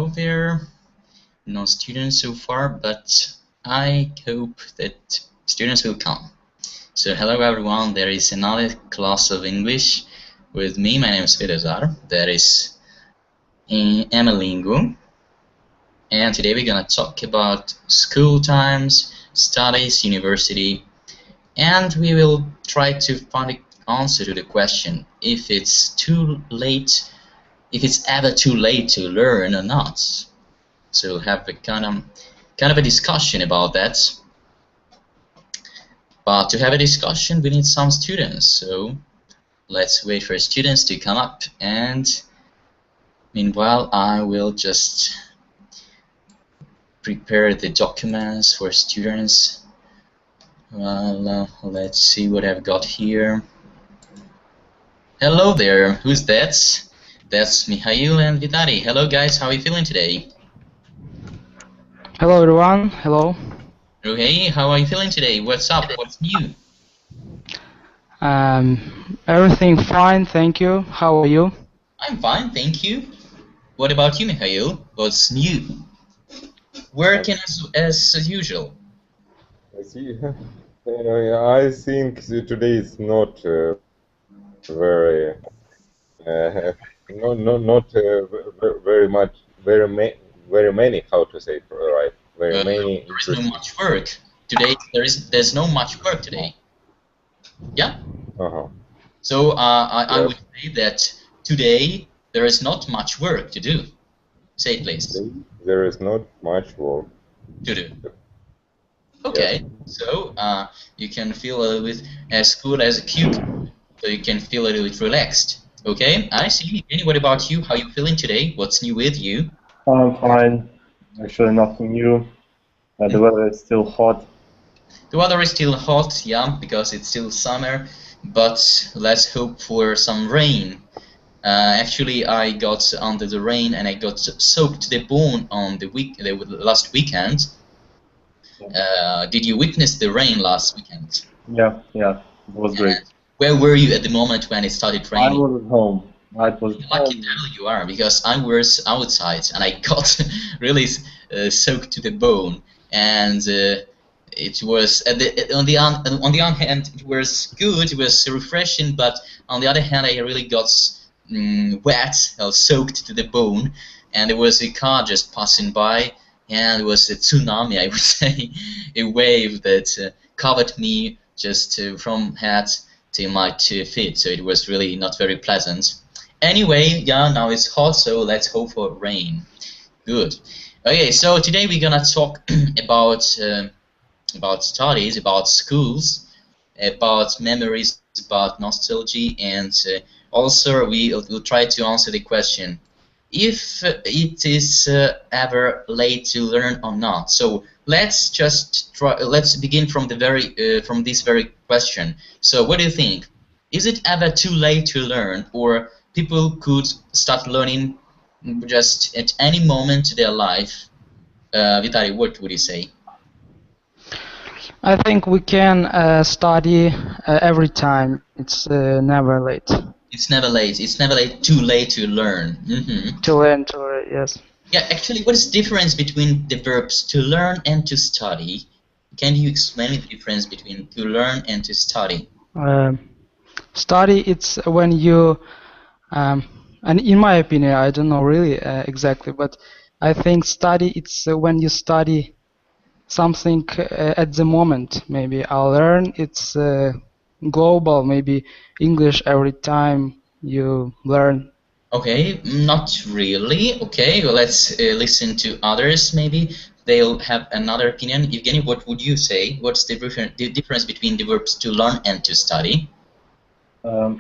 hello there. No students so far, but I hope that students will come. So hello everyone, there is another class of English with me. My name is Svetozar. There is Amilingo. And today we're gonna talk about school times, studies, university, and we will try to find an answer to the question if it's too late, if it's ever too late to learn or not. So we'll have a kind of a discussion about that. But to have a discussion, we need some students. So let's wait for students to come up. And meanwhile, I will just prepare the documents for students. Well, let's see what I've got here. Hello there. Who's that? That's Mikhail and Vitali. Hello guys, how are you feeling today? Hello everyone, hello. Okay, how are you feeling today? What's up? What's new? Everything fine, thank you. How are you? I'm fine, thank you. What about you, Mikhail? What's new? Working as usual. I see. I think today is not very, not very many. How to say it right? Very many. There is no much work today. There's no much work today. Yeah. So I would say that today there is not much work to do. Say it, please. There is not much work to do. Okay. Yeah. So you can feel a little bit as cool as a cucumber. So you can feel a little bit relaxed. Okay. I see. What about you? How are you feeling today? What's new with you? I'm fine. Actually, nothing new. The weather is still hot. The weather is still hot, yeah, because it's still summer. But let's hope for some rain. Actually, I got under the rain and I got soaked to the bone on the last weekend. Did you witness the rain last weekend? Yeah, it was great. Where were you at the moment when it started raining? I was at home. Lucky girl you are, because I was outside and I got really soaked to the bone, and it was on the one hand it was good, it was refreshing, but on the other hand I really got wet, soaked to the bone, and there was a car just passing by, and it was a tsunami, I would say, a wave that covered me just from head to my 2 feet, so it was really not very pleasant. Anyway, yeah, now it's hot, so let's hope for rain. Good. Okay, so today we're gonna talk about studies, about schools, about memories, about nostalgia, and also we'll try to answer the question if it is ever late to learn or not. So let's just try. Let's begin from the from this very question. So what do you think? Is it ever too late to learn, or people could start learning just at any moment in their life? Vitali, what would you say? I think we can study every time. It's never late. It's never late. It's never too late to learn. To learn, yes. Yeah, actually, what is the difference between the verbs to learn and to study? Can you explain the difference between to learn and to study? Study, it's when you, and in my opinion, I don't know really exactly, but I think study, it's when you study something at the moment. Maybe I'll learn, it's global, maybe English every time you learn. Okay, not really. Okay, well, let's listen to others. Maybe they'll have another opinion. Evgeny, what would you say? What's the difference between the verbs to learn and to study? To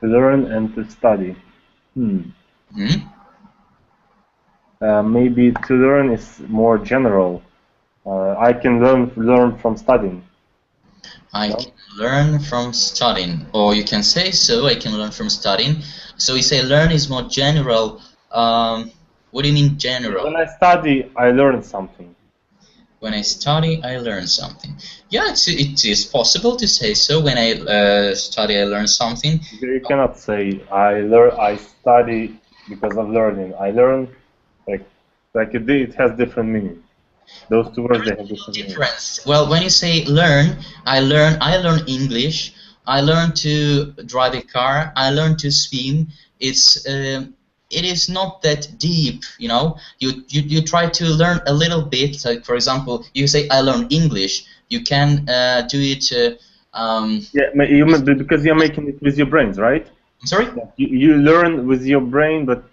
learn and to study. Maybe to learn is more general. I can learn from studying. I can learn from studying, or you can say so. I can learn from studying. So you say learn is more general. What do you mean general? When I study, I learn something. When I study, I learn something. Yeah, it is possible to say so. When I study, I learn something. You cannot say I study because of learning. I learn like it has different meaning. Those two words, they have different meaning. Difference. Well, when you say learn, I learn English. I learn to drive a car. I learn to swim. It is not that deep, you know. You try to learn a little bit. Like for example, you say I learn English. You can do it. Yeah, because you're making it with your brains, right? I'm sorry. You learn with your brain, but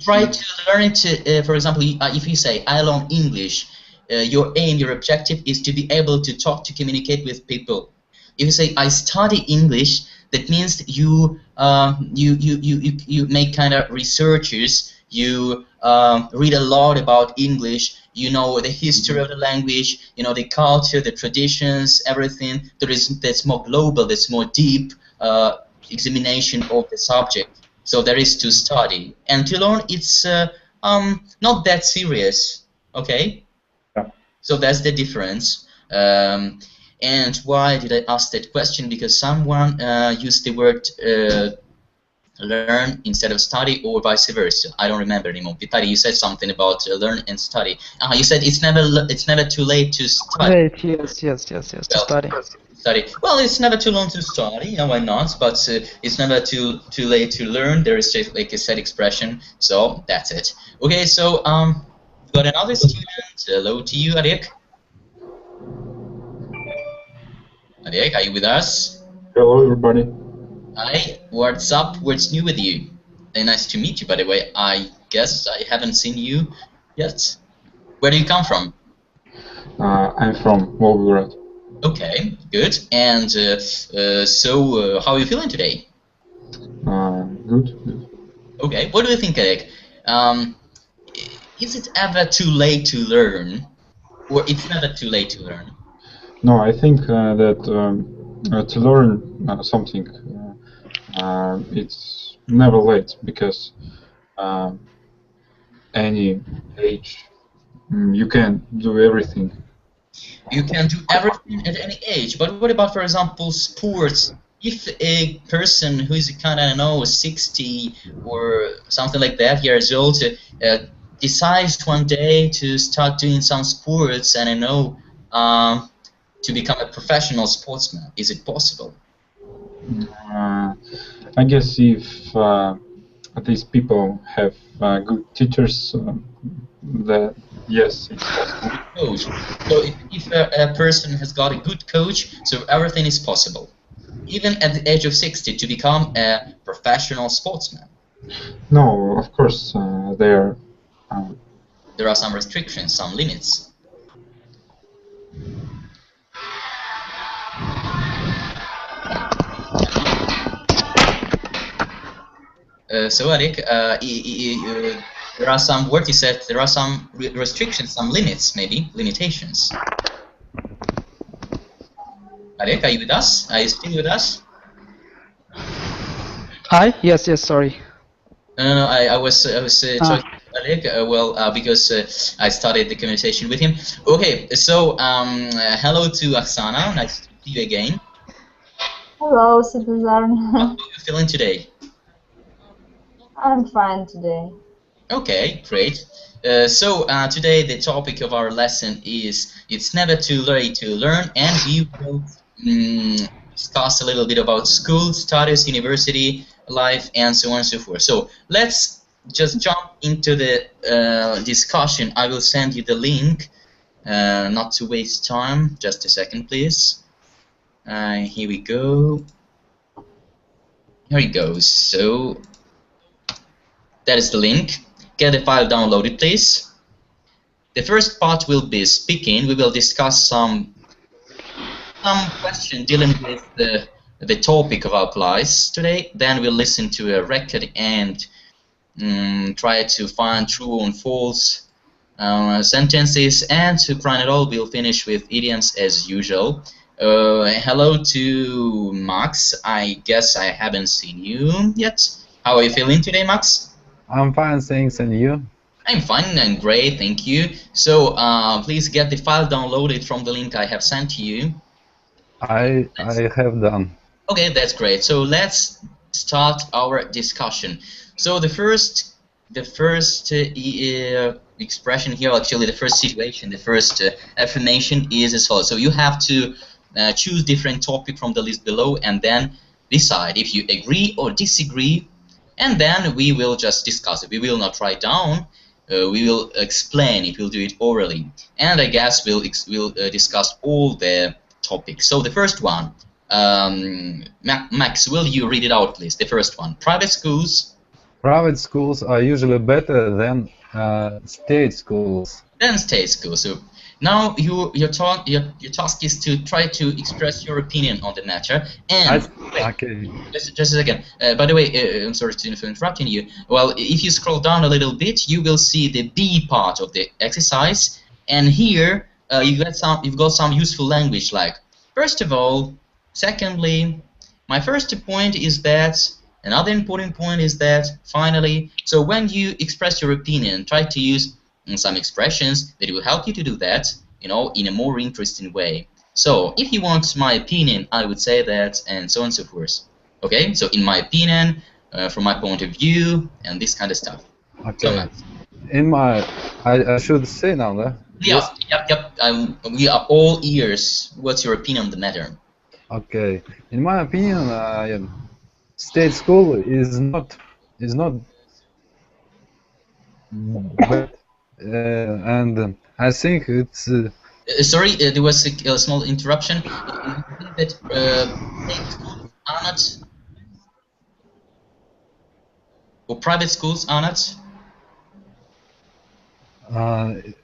try to learn it. For example, if you say I learn English, your aim, your objective is to be able to talk, to communicate with people. If you say I study English, that means you make kind of researches. You read a lot about English. You know the history of the language. You know the culture, the traditions, everything. That's more global. That's more deep examination of the subject. So there is to study, and to learn. It's not that serious. Okay. Yeah. So that's the difference. And why did I ask that question? Because someone used the word learn instead of study, or vice versa. I don't remember anymore. Vitali, you said something about learn and study. You said it's never too late to study. Late, yes, to study. Well, it's never too long to study. Why not? But it's never too late to learn. There is just like a set expression. So that's it. Okay, so got another student. Hello to you, Arek. Arek, are you with us? Hello, everybody. Hi, what's up? What's new with you? Nice to meet you, by the way. I guess I haven't seen you yet. Where do you come from? I'm from Volgograd. Okay, good. And so, how are you feeling today? Good. Okay, what do you think, Eric? Is it ever too late to learn, or it's never too late to learn? No, I think that to learn something, it's never late, because any age you can do everything. You can do everything at any age, but what about, for example, sports? If a person who is kind of, I don't know, 60 or something like that years old decides one day to start doing some sports, and I know to become a professional sportsman, is it possible? I guess if these people have good teachers, that yes, it's possible. Coach. So if a person has got a good coach, so everything is possible, even at the age of 60, to become a professional sportsman. No, of course there are some restrictions, some limits. So Eric, there are some, what you said, there are some restrictions, some limits, maybe, limitations. Eric, are you with us? Are you still with us? Hi? Yes, sorry. No, I was talking to Eric, because I started the conversation with him. Okay, so hello to Oksana, nice to see you again. Hello, Svetozar. How are you feeling today? I'm fine today. Okay, great. So today the topic of our lesson is it's never too late to learn, and we will discuss a little bit about school, studies, university life, and so on and so forth. So let's just jump into the discussion. I will send you the link, not to waste time. Just a second, please. Here we go. Here it goes. So that is the link. Get the file downloaded, please. The first part will be speaking. We will discuss some question dealing with the topic of our class today. Then we'll listen to a record and try to find true and false sentences. And to crown it all, we'll finish with idioms as usual. Hello to Max. I guess I haven't seen you yet. How are you feeling today, Max? I'm fine, thanks, and you? I'm fine and great, thank you. So please get the file downloaded from the link I have sent to you. I have done. Okay, that's great. So let's start our discussion. So the first expression here, actually the first situation, the first affirmation is as follows. So you have to choose different topic from the list below and then decide if you agree or disagree, and then we will just discuss it. We will not write down. We will explain it. We'll do it orally, and I guess we'll discuss all the topics. So the first one, Max, will you read it out, please? The first one: private schools. Private schools are usually better than state schools. Then state schools. So now your task is to try to express your opinion on the matter. And Okay. just a second. By the way, I'm sorry for interrupting you. Well, if you scroll down a little bit, you will see the B part of the exercise, and here you've got some useful language like first of all, secondly. My first point is that. Another important point is that finally. So when you express your opinion, try to use some expressions that will help you to do that, you know, in a more interesting way. So if you want my opinion, I would say that, and so on and so forth. Okay, so in my opinion, from my point of view, and this kind of stuff. Okay. In my, I should say now, that. Yeah, yep. We are all ears. What's your opinion on the matter? Okay. In my opinion, state school is not bad, and I think it's. Sorry, there was a small interruption. You think that state schools are not, or private schools are not?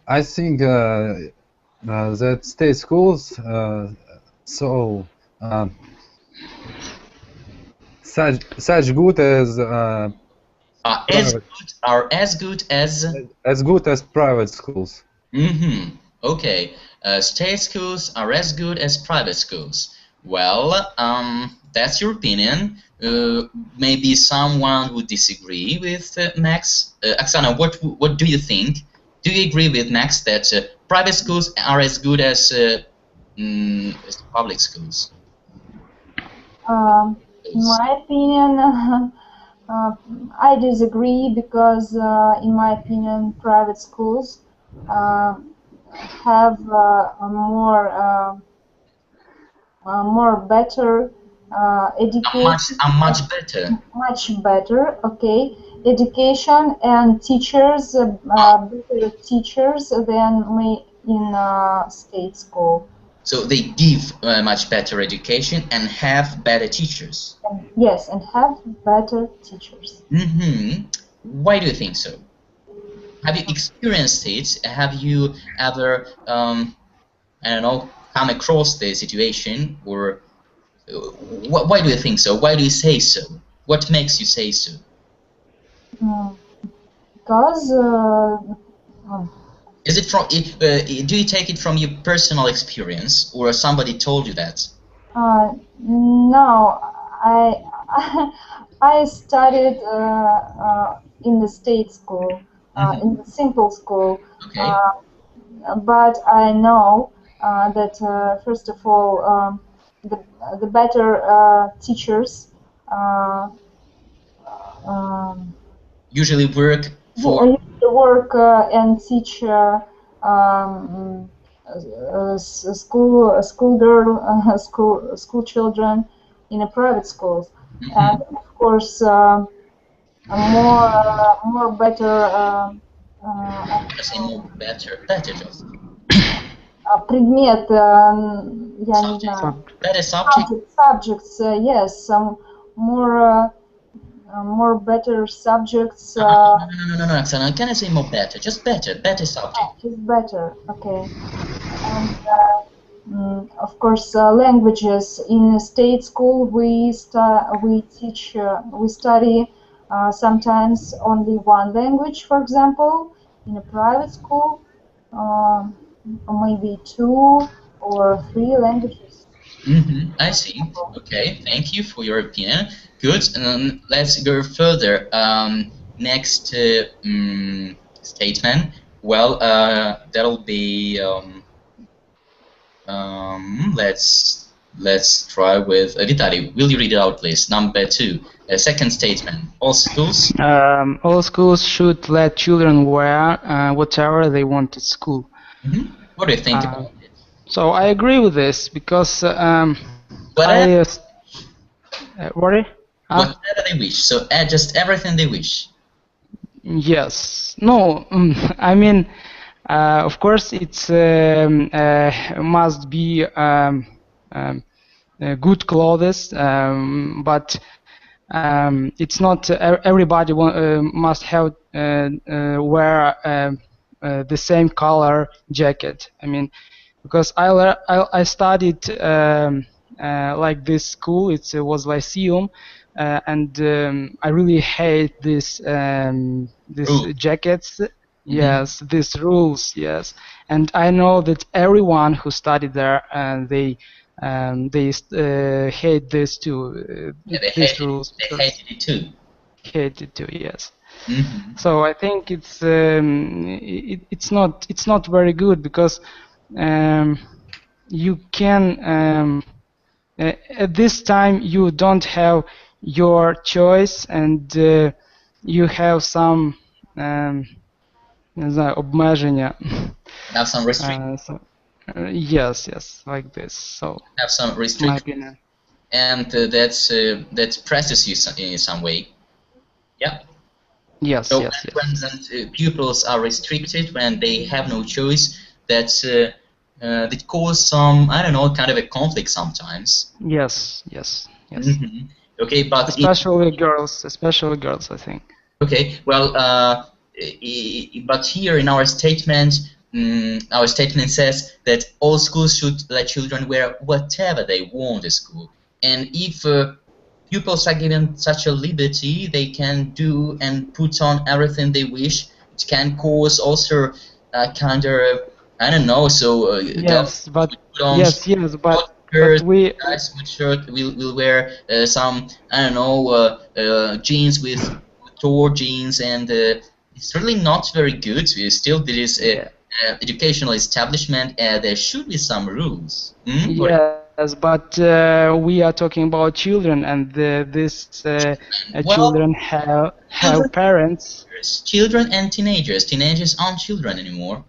I think that state schools such good as are as good as private schools. Mm-hmm. Okay. State schools are as good as private schools. Well, that's your opinion. Maybe someone would disagree with Max. Oksana, what do you think? Do you agree with Max that private schools are as good as public schools? In my opinion, I disagree because, in my opinion, private schools have a more better education. Much better. Okay, education and teachers, better teachers than me in state school. So they give much better education and have better teachers. Yes, and have better teachers. Mm-hmm. Why do you think so? Have you experienced it? Have you ever, I don't know, come across the situation, or why do you think so? Why do you say so? What makes you say so? Because. Is it from? Do you take it from your personal experience, or somebody told you that? No, I studied in the state school, in the simple school. Okay. But I know that first of all, the better teachers usually work for. Work and teach school children in a private schools, and of course more better. Better just. Предмет, я не знаю. Better subject. Subjects, yes, some more better subjects. No, Oksana, can I say more better? Just better subject. Just better, okay. And of course, languages in state school we study sometimes only one language, for example. In a private school, maybe 2 or 3 languages. I see. Okay, thank you for your opinion. Good. Let's go further. Next statement. Well, that'll be. Let's let's try with Vitali. Will you read it out, please? Number 2, second statement. All schools. All schools should let children wear whatever they want at school. What do you think about it? So I agree with this because Whatever they wish. So just everything they wish. Yes. No. I mean, of course, it's must be good clothes, but it's not everybody must have wear the same color jacket. I mean, because I studied like this school. It was Lyceum, and I really hate this jackets. Yes, these rules. Yes, and I know that everyone who studied there, they hate this too. These rules. They hated it too. Hated too. Yes. So I think it's not very good because you can at this time you don't have your choice and you have some не знаю, обмеження. Have some restrictions. Yes, like this. So have some restrictions, and that presses you in some way. Yeah. Yes. So when pupils are restricted, when they have no choice, that cause some, I don't know, kind of a conflict sometimes. Yes. Okay, but especially girls, I think. Okay, well, but here in our statement says that all schools should let children wear whatever they want at school, and if pupils are given such a liberty, they can do and put on everything they wish. It can cause also kind of, I don't know. So yes, but we guys with shirt will wear some, I don't know, jeans with tore jeans, and it's really not very good. Still, there is a educational establishment. There should be some rules. Yes, but we are talking about children, and children have parents. Children and teenagers. Teenagers aren't children anymore.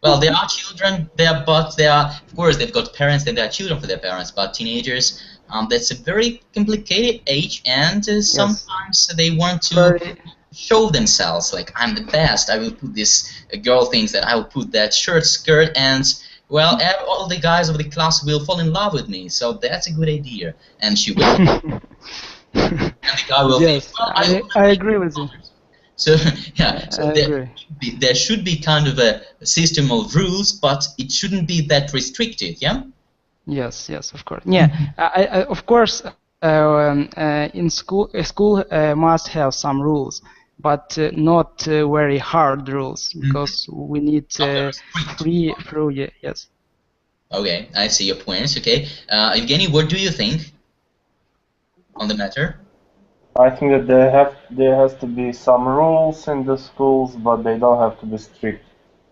Well, they are children. They are, of course, they've got parents, and they are children for their parents. But teenagers, that's a very complicated age, and sometimes they want to show themselves, like, I'm the best. I will put this. A girl thinks that I will put that skirt, and well, all the guys of the class will fall in love with me. So that's a good idea, and she will. And the guy will think, well, I agree with you. So there should be kind of a system of rules, but it shouldn't be that restricted, yeah? Yes, of course. Yeah, of course, in school, a school must have some rules, but not very hard rules, because we need free, yes. Okay, I see your points. Okay, Evgeny, what do you think on the matter? I think that there has to be some rules in the schools, but they don't have to be strict.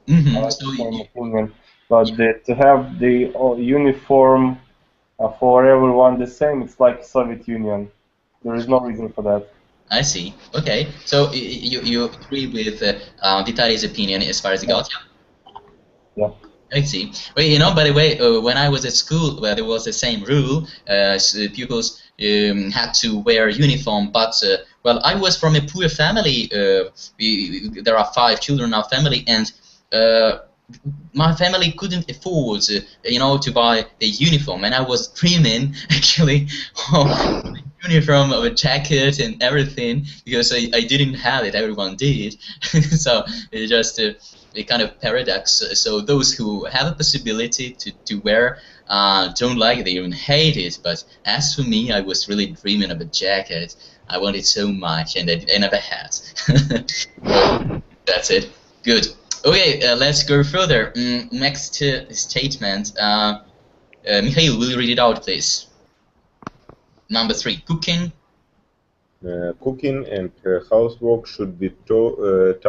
I like the same opinion. But to have the uniform for everyone the same, it's like Soviet Union. There is no reason for that. I see. Okay, so you agree with Vitali's opinion as far as it goes, yeah? Yeah. I see. Well, you know, by the way, when I was at school, where there was the same rule, pupils had to wear a uniform, but well, I was from a poor family. There are 5 children in our family, and my family couldn't afford, to buy a uniform, and I was dreaming actually of a uniform, of a jacket, and everything, because I didn't have it. Everyone did, so it just a kind of paradox. So those who have a possibility to wear don't like it, they even hate it. But as for me, I was really dreaming of a jacket. I wanted so much, and I never had. Well, that's it. Good. Okay, let's go further. Next statement. Mikhail, will you read it out, please? Number 3, cooking. Cooking and housework should be taught at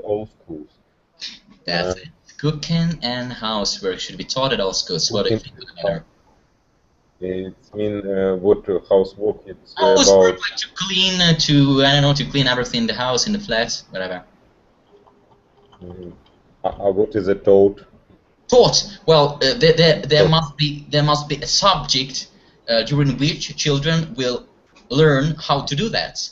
all schools. That's it. Cooking and housework should be taught at all schools. What do you think of the matter? It's what housework it's Housework, about. like to clean, to I don't know, to clean everything in the house, in the flat, whatever. What is it taught? Taught. Well, there must be a subject during which children will learn how to do that.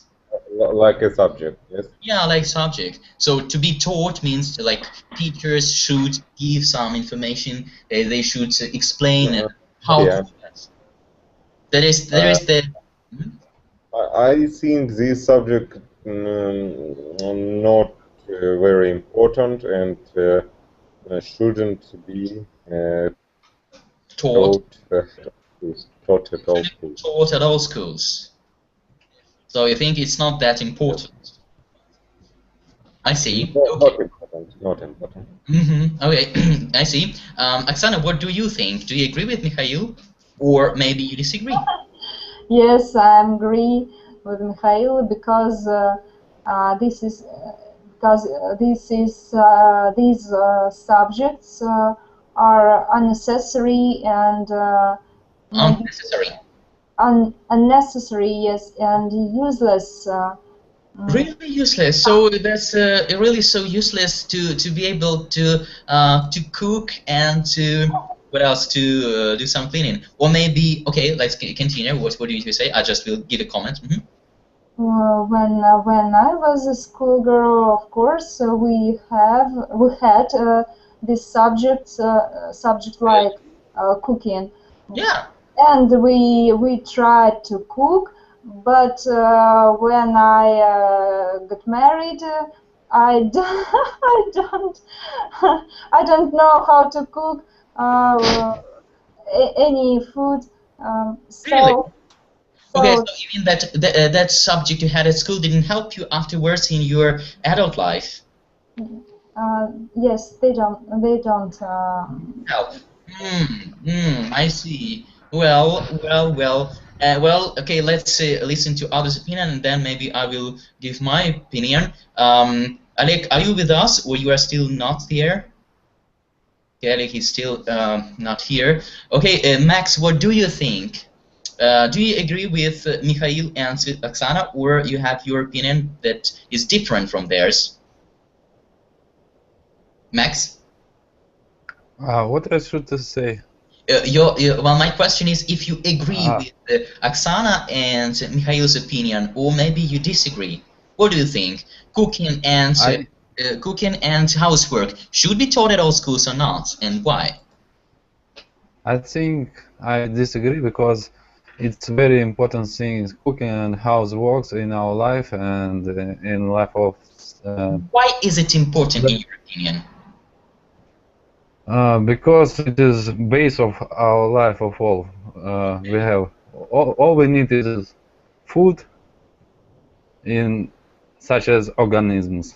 Like a subject, yes? Yeah, like subject. So to be taught means like teachers should give some information. They should explain how to do that. There is the. I think this subject not very important and shouldn't be Taught at all schools. Taught at all schools. So you think it's not that important? I see. Not important. Okay, I see. Oksana, what do you think? Do you agree with Mikhail, or maybe you disagree? Yes, I agree with Mikhail because these subjects are unnecessary and unnecessary, yes, and useless. Really useless. So that's really so useless to be able to cook and to what else, to do some cleaning, or maybe let's continue. What do you say? I just will give a comment. When I was a schoolgirl, of course, we had this subject like cooking. Yeah. And we tried to cook, but when I got married, I don't know how to cook any food. Really? Okay, so you mean that that subject you had at school didn't help you afterwards in your adult life? Yes, they don't help. I see. Well. Okay. Let's listen to others' opinion, and then maybe I will give my opinion. Alek, are you with us, or you are still not here? Okay, Alek is still not here. Okay, Max, what do you think? Do you agree with Mikhail and Oksana, or you have your opinion that is different from theirs? Max? What I should say? Well, my question is if you agree with Oksana and Mikhail's opinion, or maybe you disagree. What do you think? Cooking and housework should be taught at all schools or not, and why? I think I disagree because it's very important things, cooking and housework in our life and in life of. Why is it important in your opinion? Because it is base of our life of all. We have all we need is food in such as organisms.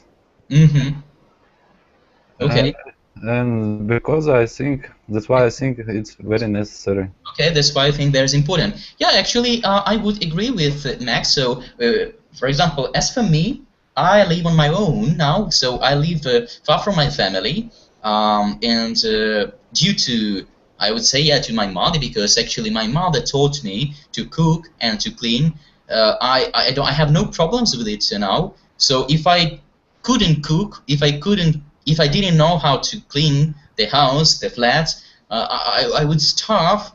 Okay. And because that's why I think it's very necessary. Okay, that's why I think that's important. Yeah, actually, I would agree with Max. So, for example, as for me, I live on my own now, so I live far from my family. And due to, I would say, to my mother, because actually my mother taught me to cook and to clean. I have no problems with it now. So if I couldn't cook, if I didn't know how to clean the house, the flat, I would starve.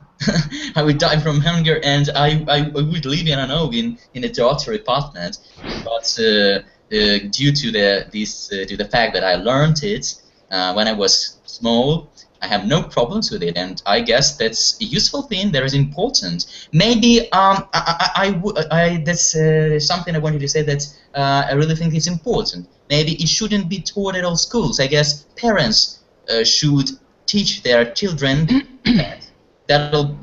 I would die from hunger, and I would live, I don't know, in a dormitory apartment. But due to the fact that I learned it when I was small, I have no problems with it, and I guess that's a useful thing that is important. Maybe that's something I wanted to say that I really think is important. Maybe it shouldn't be taught at all schools. I guess parents should teach their children that'll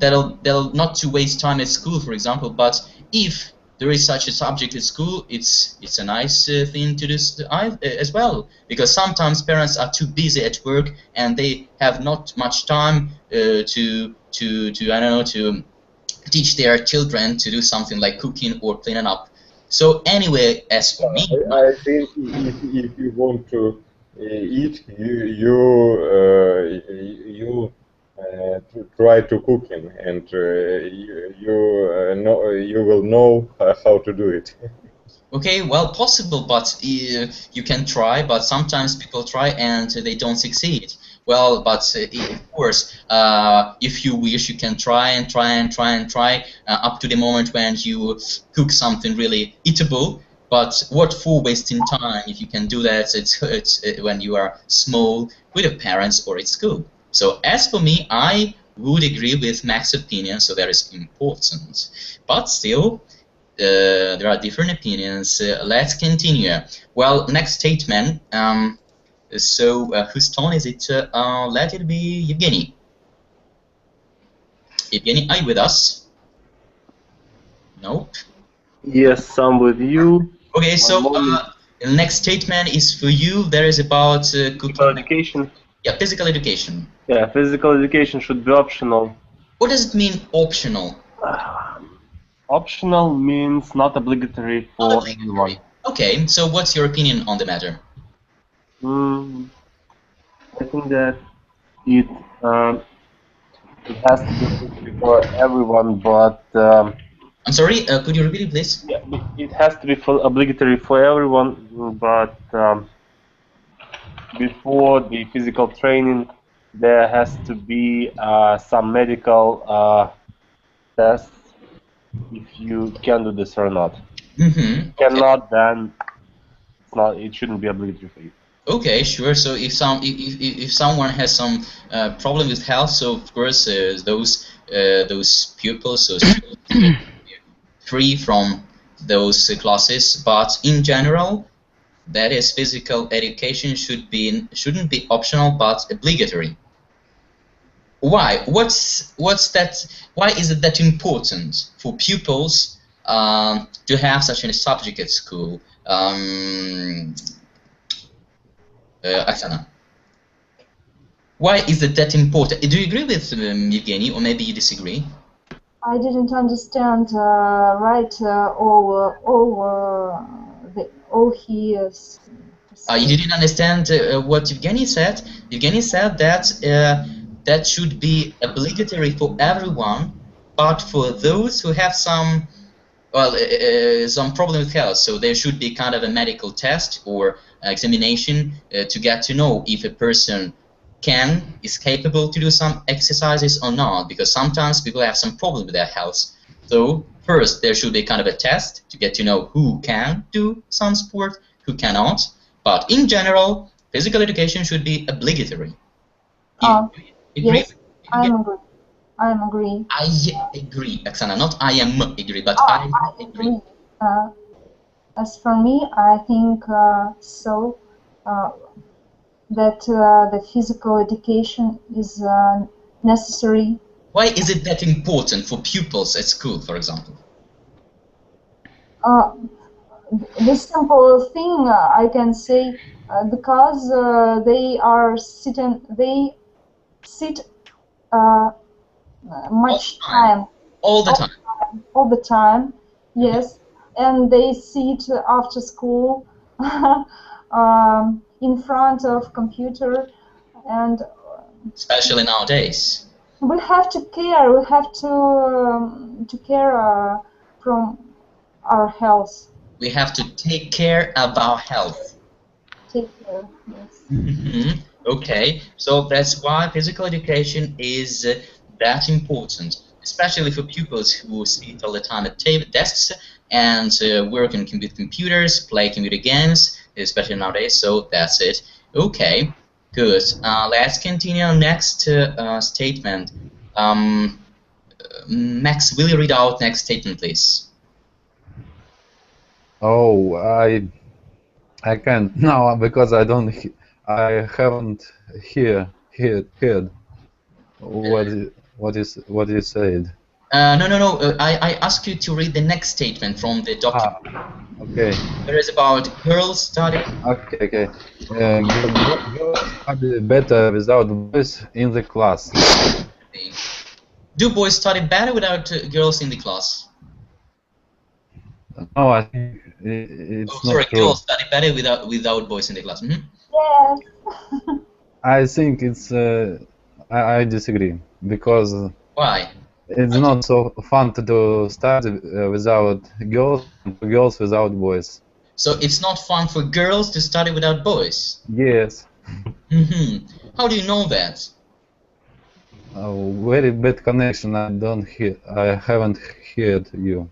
not to waste time at school, for example. But if there is such a subject at school, it's a nice thing to do as well, because sometimes parents are too busy at work and they have not much time to I don't know, to teach their children to do something like cooking or cleaning up. So anyway, as for me, I think if you want to eat, you try to cooking, and you will know how to do it. Okay, well, possible, but you can try, but sometimes people try and they don't succeed. Well, but of course, if you wish, you can try and try and try and try up to the moment when you cook something really eatable. But what for wasting time if you can do that? It's when you are small with your parents or at school. So as for me, I would agree with Max's opinion. So that is important, but still. There are different opinions. Let's continue. Well, next statement. Whose turn is it? Let it be Evgeny. Evgeny, are you with us? Nope. Yes, I'm with you. Okay, so the next statement is for you. There is about physical education. Yeah, physical education. Yeah, physical education should be optional. What does it mean, optional? Optional means not obligatory for everyone. Okay, so what's your opinion on the matter? I think that it has to be obligatory for everyone, but I'm sorry, could you repeat it, please? Yeah, it has to be obligatory for everyone, but before the physical training, there has to be some medical tests if you can do this or not. Mm-hmm. Cannot, then it's not. It shouldn't be obligatory for you. Okay, sure. So if someone has some problem with health, so of course those pupils so free from those classes. But in general, that is, physical education shouldn't be optional but obligatory. Why? What's that? Why is it that important for pupils to have such a subject at school? Oksana, why is it that important? Do you agree with Evgeny, or maybe you disagree? I didn't understand all he is. You didn't understand what Evgeny said. Evgeny said that that should be obligatory for everyone, but for those who have some problem with health, so there should be kind of a medical test or examination to get to know if a person is capable to do some exercises or not, because sometimes people have some problem with their health. So first there should be kind of a test to get to know who can do some sport, who cannot. But in general, physical education should be obligatory. Yes, I agree. I agree. I agree, Oksana. Not I am agree, but I agree. As for me, I think that the physical education is necessary. Why is it that important for pupils at school, for example? The simple thing I can say, because they sit much time. All the time. Yes, and they sit after school in front of computer, and especially nowadays. We have to care. We have to care from our health. We have to take care of our health. Take care, yes. Mm-hmm. Okay, so that's why physical education is that important, especially for pupils who sit all the time at desks and working with computers, play computer games, especially nowadays. So that's it. Okay, good. Let's continue on next statement. Max, will you read out next statement, please? Oh, I can't now because I haven't heard what you said. No. I asked you to read the next statement from the document. Okay. There is about girls study. Okay. Girls study better without boys in the class. Do boys study better without girls in the class? No, I think it's not true. Girls study better without boys in the class. Mm-hmm. Yes. I think it's. I disagree because Why? it's not so fun to study without girls, girls without boys. So it's not fun for girls to study without boys? Yes. How do you know that? Very bad connection. I haven't heard you.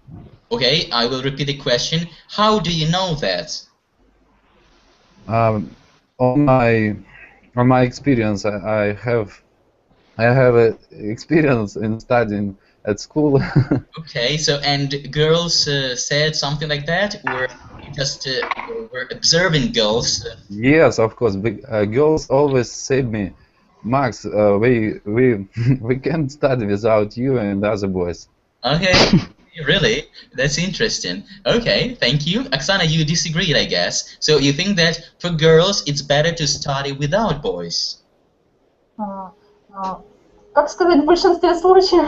Okay, I will repeat the question. How do you know that? On my experience, I have experience in studying at school. Okay, so and girls said something like that, or you just were observing girls? Yes, of course. Girls always said me, Max, we can't study without you and other boys. Okay, really? That's interesting. Okay, thank you. Oksana, you disagreed, I guess. So you think that for girls it's better to study without boys? Как сказать, в большинстве случаев?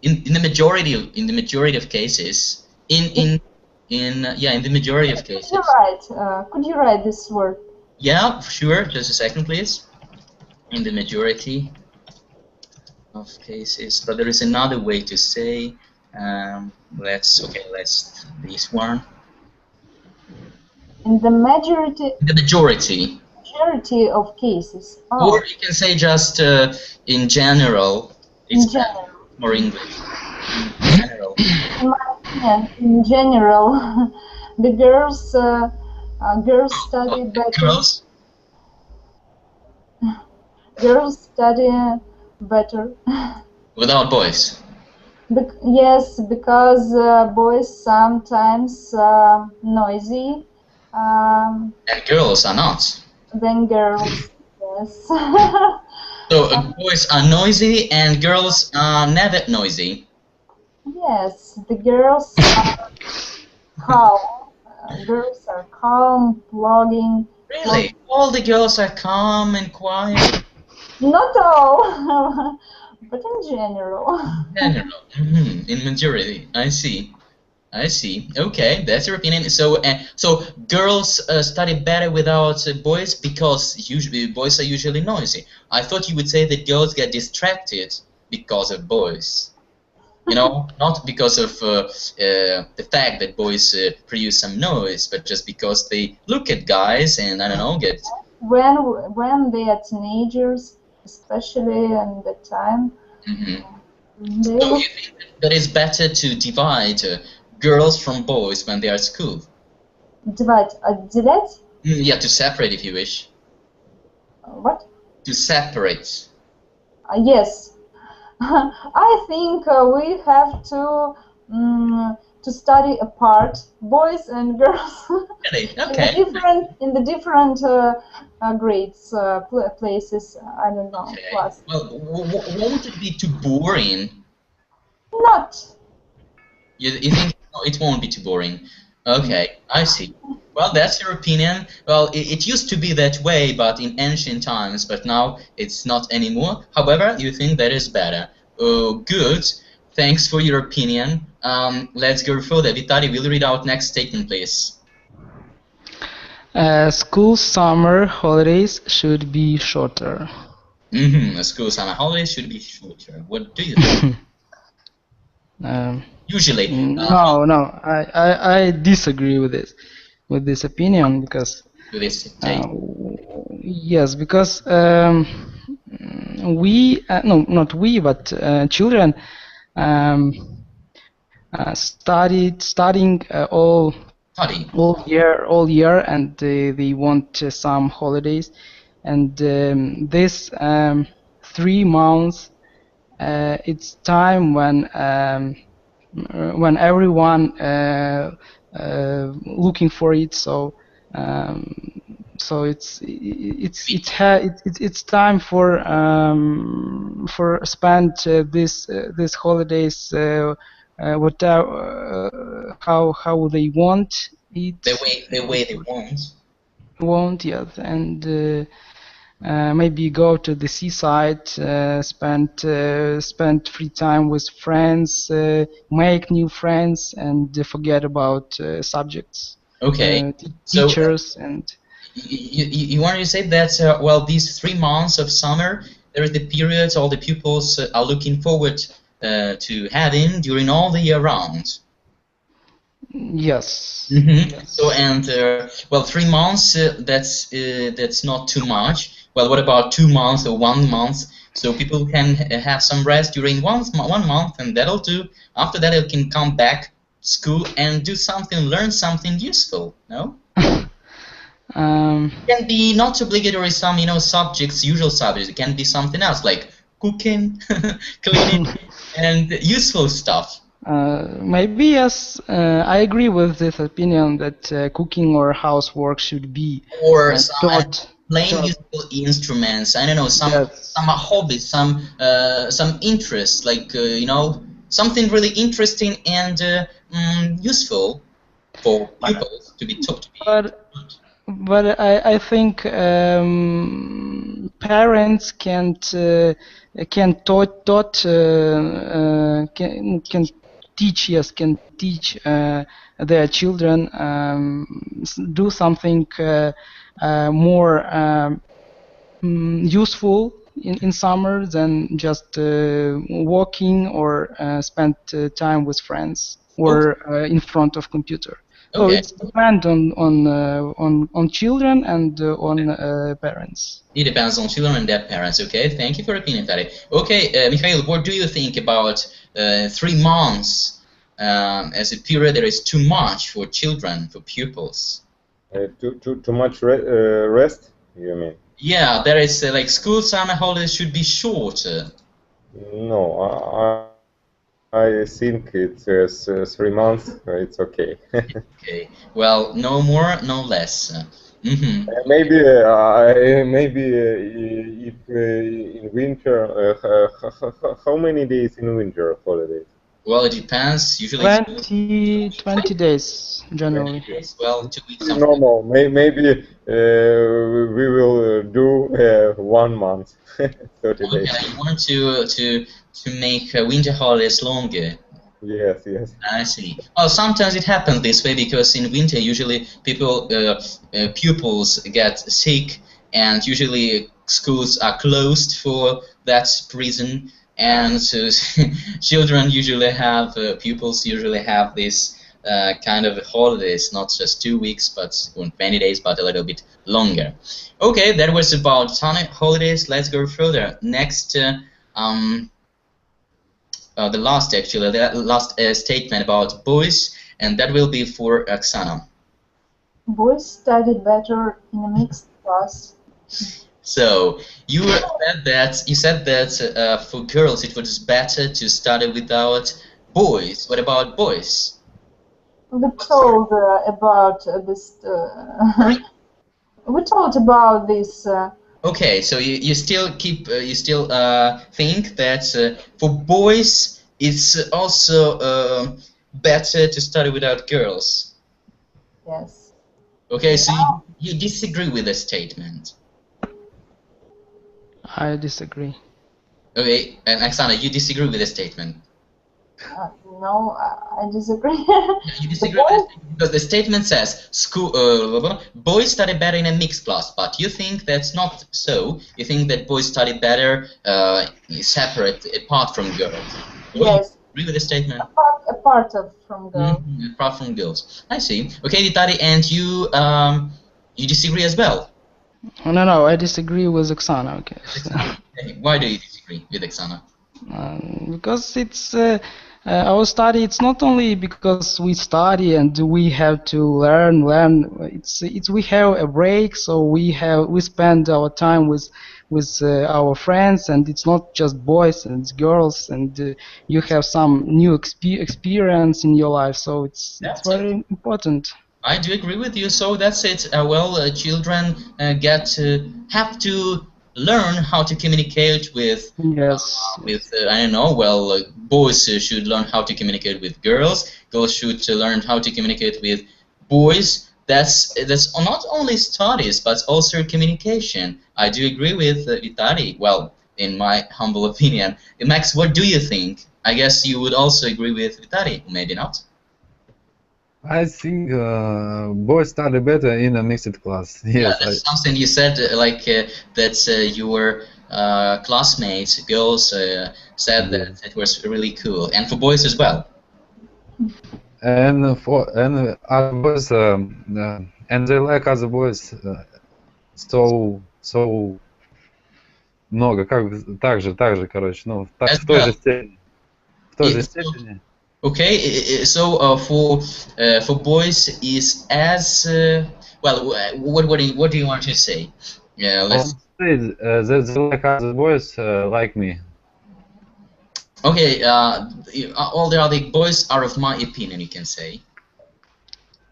In the majority of cases, in the majority of cases. You're right. Could you write this word? Yeah, sure. Just a second, please. In the majority of cases, but there is another way to say. Let's this one. In the majority. The majority. Majority of cases. Oh. Or you can say just in general. It's more English. In general. In my opinion, in general, the girls study better. Girls study better. Without boys. Yes, because boys sometimes noisy. And girls are not. Than girls, yes. So boys are noisy and girls are never noisy. Yes, the girls are calm. Girls are calm, blogging. Really? All the girls are calm and quiet? Not all, but in general. General. In majority. I see. Okay, that's your opinion. So, so girls study better without boys because usually boys are usually noisy. I thought you would say that girls get distracted because of boys. You know, not because of the fact that boys produce some noise, but just because they look at guys and I don't know get. When they are teenagers, especially in the time. So you think that it's better to divide girls from boys when they are at school? Divide, отделять? Yeah, to separate if you wish. What? To separate. Yes. I think we have to study apart, boys and girls. Really? Okay. in the different grades, places. I don't know. Okay. Class. Well, won't it be too boring? Not. You think it won't be too boring? Okay, I see. Well, that's your opinion. Well, it used to be that way, but in ancient times, but now it's not anymore. However, you think that is better. Oh, good. Thanks for your opinion. Let's go further. Vitali, will you read out next statement, please? School summer holidays should be shorter. School summer holidays should be shorter. What do you think? Usually. No, I disagree with this opinion because. With this yes, because we not we but children studying all year and they want some holidays, and this 3 months it's time when everyone looking for it, so it's time for spend this holidays whatever how they want it. The way they want, yes, and maybe go to the seaside, spend free time with friends, make new friends, and forget about subjects. Okay. Teachers and. You want to say that well, these 3 months of summer, there is the period all the pupils are looking forward to having during all the year round. Yes. Yes. So and well, 3 months that's not too much. Well, what about 2 months or 1 month? So people can have some rest during 1 month, and that'll do. After that, they can come back school and do something, learn something useful. No. It can be not obligatory some subjects, usual subjects. It can be something else like cooking, cleaning, and useful stuff. Maybe yes. I agree with this opinion that cooking or housework should be taught. Playing musical instruments. I don't know, some hobbies, some interests, like something really interesting and useful for pupils to be taught. But I think parents can teach their children do something more useful in summer than just walking or spend time with friends or in front of computer. So it depends on children and on parents. It depends on children and their parents. Okay, thank you for your opinion, Tari. Okay, Mikhail, what do you think about 3 months as a period that is too much for children, for pupils? Too much rest, you mean? Yeah, there is like school summer holidays should be shorter. No, I think it's 3 months. It's okay. Okay. Well, no more, no less. Maybe if in winter, how many days in winter holidays? Well, it depends. Usually 20 days generally. 20 days. Well, 2 weeks. Normal. Maybe we will do 1 month, 30 days. Okay, you want to make winter holidays longer. Yes. I see. Well, sometimes it happens this way because in winter usually pupils get sick, and usually schools are closed for that reason. And so children usually have, pupils usually have this kind of holidays, not just 2 weeks, but 20 days, but a little bit longer. Okay, that was about summer holidays. Let's go further. Next, the last statement about boys, and that will be for Oksana. Boys study better in a mixed class. So you said that for girls it was better to study without boys. What about boys? We told about this. We talked about this. Okay, so you still think that for boys it's also better to study without girls. Yes. Okay, so you disagree with the statement. I disagree. Okay, and Oksana, you disagree with the statement. No, I disagree. You disagree with it because the statement says boys study better in a mixed class, but you think that's not so. You think that boys study better separate, apart from girls. Yes. You agree with the statement? Apart from girls. Apart from girls. I see. Okay, Vitali, and you disagree as well. No, I disagree with Oksana. Okay. Why do you disagree with Oksana? Because it's our study. It's not only because we study and we have to learn. It's we have a break, so we spend our time with our friends, and it's not just boys and girls, and you have some new experience in your life. So it's very important. I do agree with you. So that's it. Children have to learn how to communicate with. Yes. I don't know. Well, boys should learn how to communicate with girls. Girls should learn how to communicate with boys. That's not only studies but also communication. I do agree with Vitali. Well, in my humble opinion. Max, what do you think? I guess you would also agree with Vitali. Maybe not. I think boys study better in a mixed class. Yes, yeah, that's something you said, that your classmates, girls, said that it was really cool, and for boys as well. And other boys, and they like other boys so много, так же, короче, ну, в той же степени. В той же степени. Okay, so for boys is as well. What do you want to say? Yeah, let's. They like other boys like me. Okay, all the other boys are of my opinion. You can say.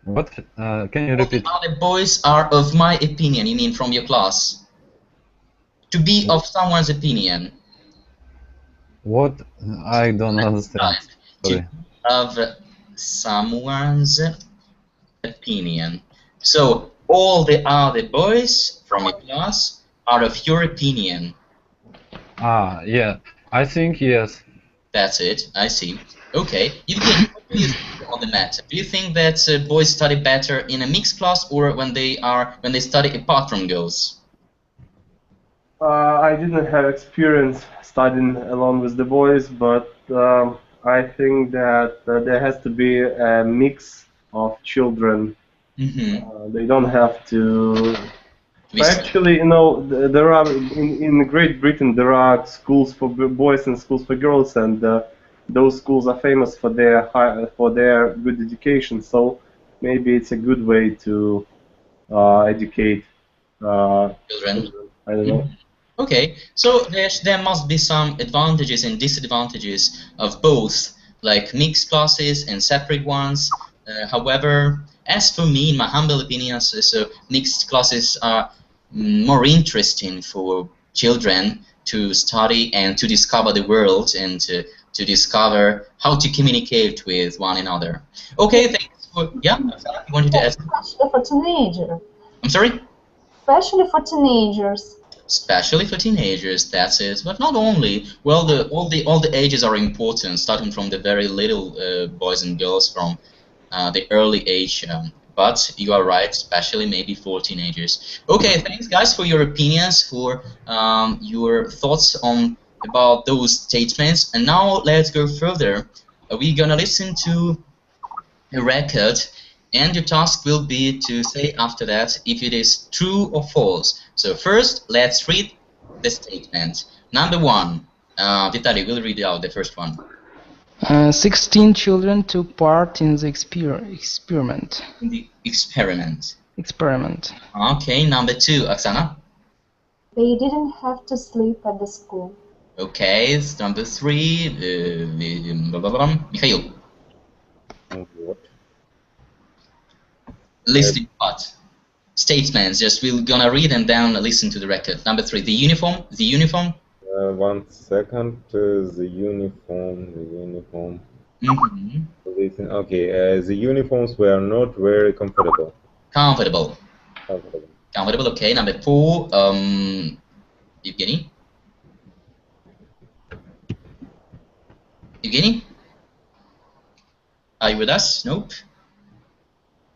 What? Can you repeat? All the other boys are of my opinion. You mean from your class? To be of someone's opinion. What? I don't understand. Sorry. Of someone's opinion. So all the other boys from your class are of your opinion. Ah, yeah. I think yes. That's it. I see. Okay. What do you think on the matter? Do you think that boys study better in a mixed class or when they study apart from girls? I didn't have experience studying along with the boys, but I think that there has to be a mix of children. They don't have to. Actually, you know, there are in Great Britain there are schools for boys and schools for girls, and those schools are famous for their good education. So maybe it's a good way to educate children. I don't know. Okay, so there must be some advantages and disadvantages of both, like mixed classes and separate ones. However, as for me, in my humble opinion, so mixed classes are more interesting for children to study and to discover the world and to discover how to communicate with one another. Okay, thanks for, yeah, you wanted to ask? Especially for teenagers. I'm sorry? Especially for teenagers. Especially for teenagers, that's it. But not only. Well, all the ages are important, starting from the very little boys and girls from the early age. But you are right, especially maybe for teenagers. Okay, thanks guys for your opinions, for your thoughts about those statements. And now let's go further. We're gonna listen to a record, and your task will be to say after that if it is true or false. So first, let's read the statement. Number one, Vitaly will read out the first one. 16 children took part in the experiment. In the experiment. Experiment. Okay, number two, Oksana. They didn't have to sleep at the school. Okay, number three, Mikhail. What? Listing part. Statements, just we're gonna read and then listen to the record. Number three, the uniform. 1 second, the uniform. Listen, okay, the uniforms were not very comfortable. Comfortable, okay. Number four, Evgeny? Are you with us? Nope.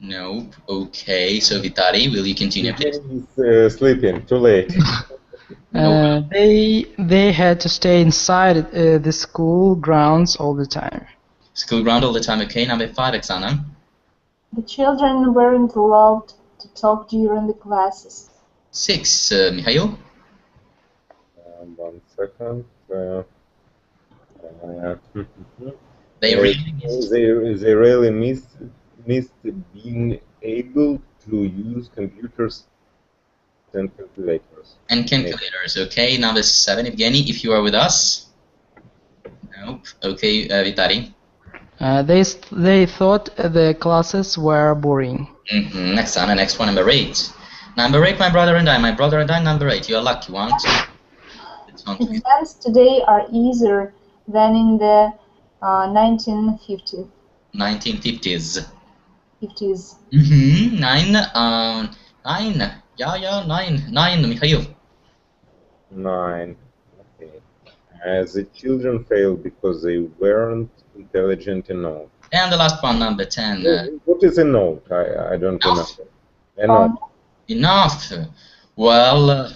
Nope. Okay, so Vitaly, will you continue, please? He's sleeping, too late. They had to stay inside the school grounds all the time. School ground all the time, okay. Number five, Oksana. The children weren't allowed to talk during the classes. 6, Mikhail. 1 second. They really missed being able to use computers and calculators. Okay. Number 7, Evgeny, if you are with us. Nope. Okay, Vitaly. They thought the classes were boring. Oksana, next one, number 8. Number 8, my brother and I, number 8. You're lucky one. Exams today are easier than in the 1950s. 1950s. 50s. 9. Yeah, 9, Mikhail. 9. Okay. The children failed because they weren't intelligent enough. And the last one, number 10. What is a note? I don't Enough. know. Enough. Well,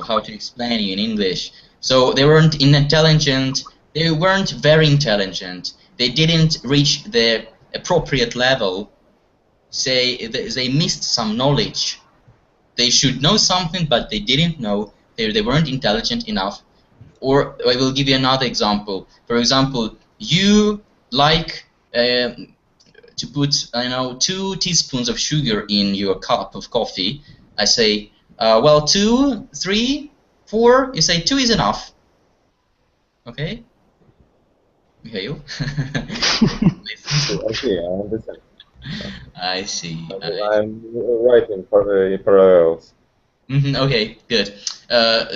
how to explain you in English? So they weren't intelligent. They weren't very intelligent. They didn't reach the appropriate level. Say they missed some knowledge. They should know something, but they didn't know. They weren't intelligent enough. Or I will give you another example. For example, you like to put 2 teaspoons of sugar in your cup of coffee. I say, well, 2, 3, 4. You say 2 is enough. Okay? We hear you. Okay, I understand. I see. I'm writing for parallels. Okay, good.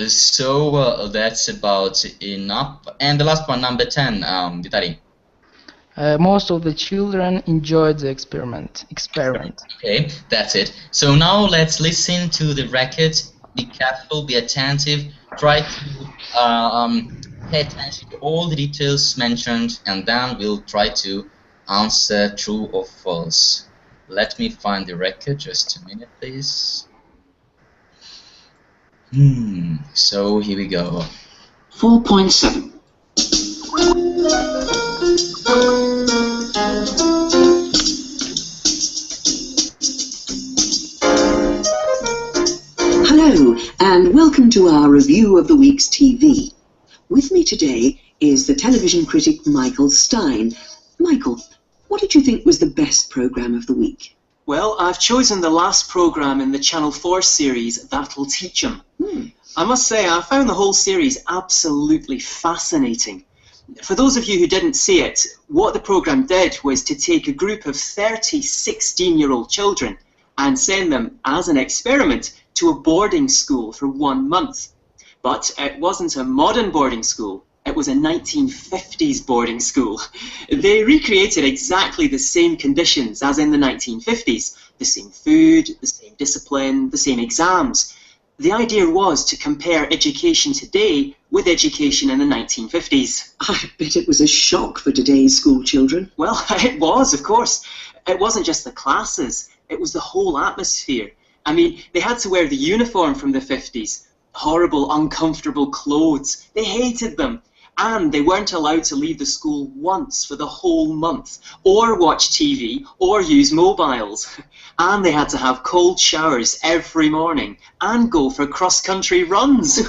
So that's about enough. And the last one, number 10, Vitali. Most of the children enjoyed the experiment. Okay, that's it. So now let's listen to the record. Be careful, be attentive. Try to pay attention to all the details mentioned, and then we'll try to answer true or false. Let me find the record. Just a minute, please. So here we go. 4.7. Hello, and welcome to our review of the week's TV. With me today is the television critic Michael Stein. Michael, what did you think was the best programme of the week? Well, I've chosen the last programme in the Channel 4 series, That'll Teach 'Em. I must say, I found the whole series absolutely fascinating. For those of you who didn't see it, what the programme did was to take a group of 30 16-year-old children and send them, as an experiment, to a boarding school for 1 month. But it wasn't a modern boarding school. It was a 1950s boarding school. They recreated exactly the same conditions as in the 1950s. The same food, the same discipline, the same exams. The idea was to compare education today with education in the 1950s. I bet it was a shock for today's school children. Well, it was, of course. It wasn't just the classes. It was the whole atmosphere. I mean, they had to wear the uniform from the 50s. Horrible, uncomfortable clothes. They hated them. And they weren't allowed to leave the school once for the whole month, or watch TV, or use mobiles. And they had to have cold showers every morning, and go for cross-country runs.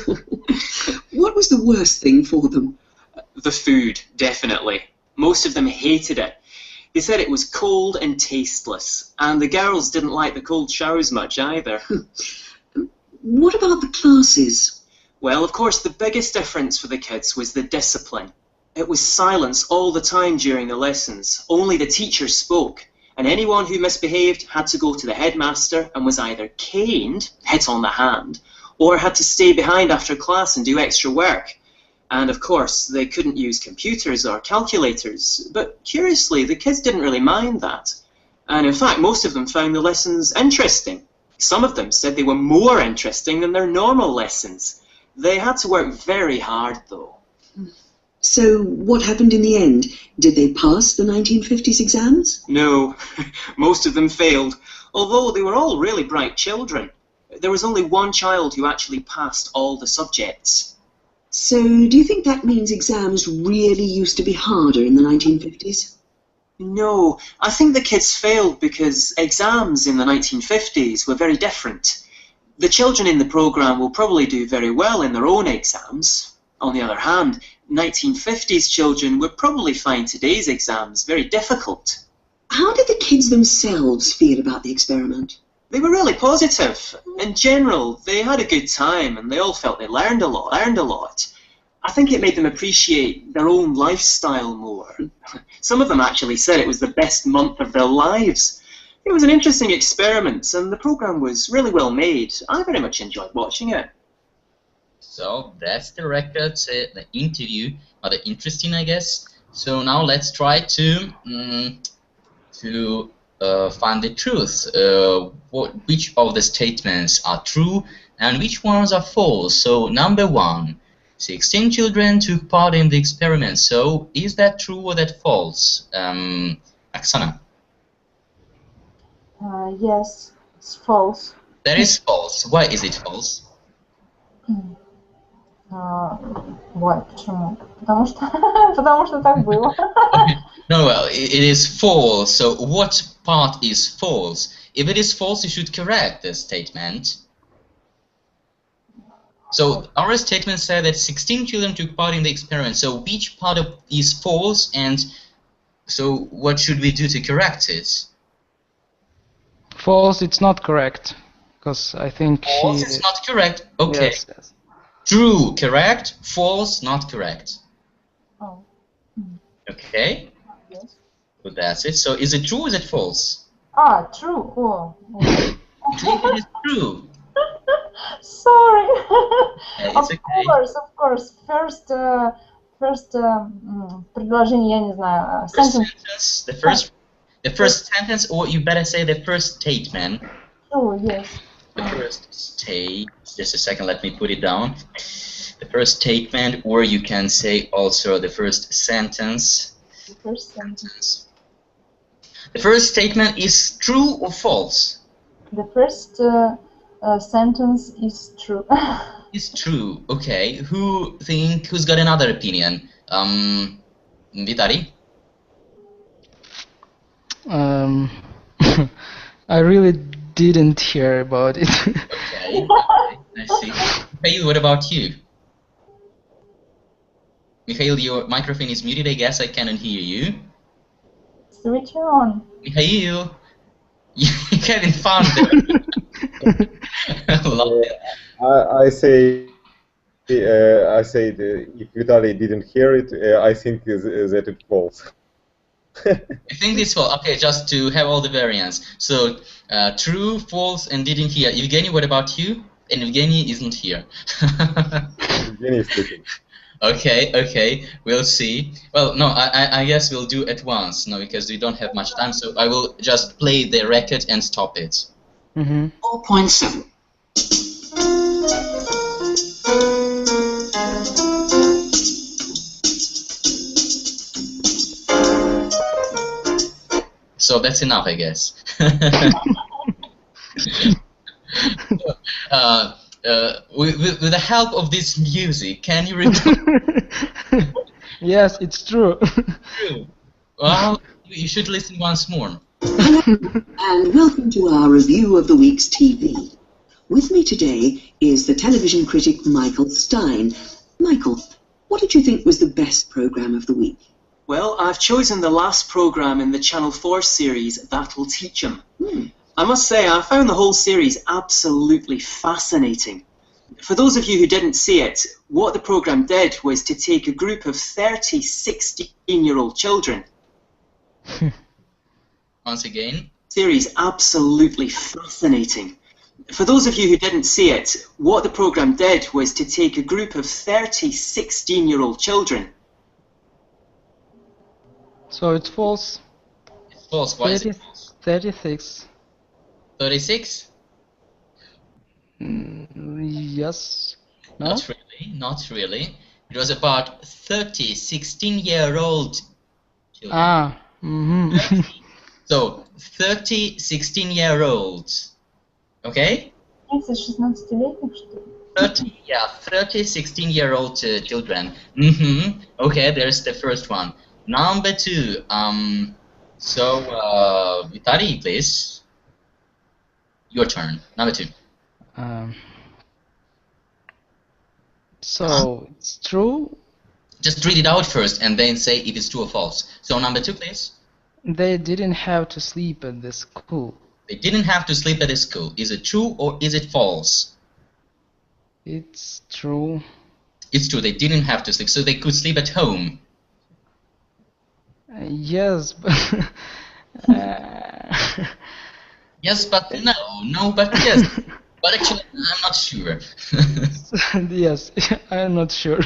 What was the worst thing for them? The food, definitely. Most of them hated it. They said it was cold and tasteless, and the girls didn't like the cold showers much either. What about the classes? Well, of course, the biggest difference for the kids was the discipline. It was silence all the time during the lessons. Only the teacher spoke, and anyone who misbehaved had to go to the headmaster and was either caned, hit on the hand, or had to stay behind after class and do extra work. And of course, they couldn't use computers or calculators, but curiously, the kids didn't really mind that. And in fact, most of them found the lessons interesting. Some of them said they were more interesting than their normal lessons. They had to work very hard, though. So, what happened in the end? Did they pass the 1950s exams? No, most of them failed, although they were all really bright children. There was only one child who actually passed all the subjects. So, do you think that means exams really used to be harder in the 1950s? No, I think the kids failed because exams in the 1950s were very different. The children in the programme will probably do very well in their own exams. On the other hand, 1950s children would probably find today's exams very difficult. How did the kids themselves feel about the experiment? They were really positive. In general, they had a good time and they all felt they learned a lot. I think it made them appreciate their own lifestyle more. Some of them actually said it was the best month of their lives. It was an interesting experiment, and the programme was really well made. I very much enjoyed watching it. So that's the record, the interview, rather interesting, I guess. So now let's try to find the truth. Which of the statements are true and which ones are false? So number 1, 16 children took part in the experiment. So, is that true or that false? Oksana? Yes, it's false. That is false. Why is it false? Why? Почему? Потому что так было. No, well, it is false. So, what part is false? If it is false, you should correct the statement. So, our statement said that 16 children took part in the experiment. So, which part is false, and so what should we do to correct it? False, it's not correct. Because I think false is not correct. Okay. Yes, yes. True, correct. False, not correct. Oh. Okay. Yes. So that's it. So is it true or is it false? True. Oh. It is true. Sorry. It's okay. Of course. First предложение, я не знаю. Sentence. The first sentence, or you better say the first statement. True, yes. The first state. Just a second, let me put it down. The first statement, or you can say also the first sentence. The first sentence. The first statement is true or false? The first sentence is true. It's true. Okay. Who's got another opinion? Vitali? I really didn't hear about it. Okay. I see. Mikhail, what about you? Mikhail, your microphone is muted. I guess I cannot hear you. Switch on. Mikhail, you're having fun there. I say if Vitali didn't hear it, I think that it's false. I think it's false. Okay, just to have all the variants. So, true, false, and didn't hear. Evgeny, what about you? And Evgeny isn't here. Evgeny is speaking. Okay, we'll see. Well, no, I guess we'll do at once, no, because we don't have much time, so I will just play the record and stop it. 4.7. So that's enough, I guess. With the help of this music, can you remember? Yes, it's true. True. Well, you should listen once more. And welcome to our review of the week's TV. With me today is the television critic Michael Stein. Michael, what did you think was the best program of the week? Well, I've chosen the last programme in the Channel 4 series, That'll Teach 'Em. I must say, I found the whole series absolutely fascinating. For those of you who didn't see it, what the programme did was to take a group of 30 16-year-old children. Once again. Series absolutely fascinating. For those of you who didn't see it, what the programme did was to take a group of 30 16-year-old children. So it's false. It's false. Why is it false? 36. 36? Yes. No? Not really. It was about 30 16-year-old children. So, 30 16-year-olds. Okay? 16-летних, что ли? 30 16-year-old children. Okay, there's the first one. Number 2. Vitali, please. Your turn. Number 2. So it's true. Just read it out first and then say if it's true or false. So number 2, please. They didn't have to sleep at the school. They didn't have to sleep at the school. Is it true or is it false? It's true. It's true. They didn't have to sleep, so they could sleep at home. Yes, but yes, but no. No, but yes. But actually, I'm not sure. Yes, I'm not sure.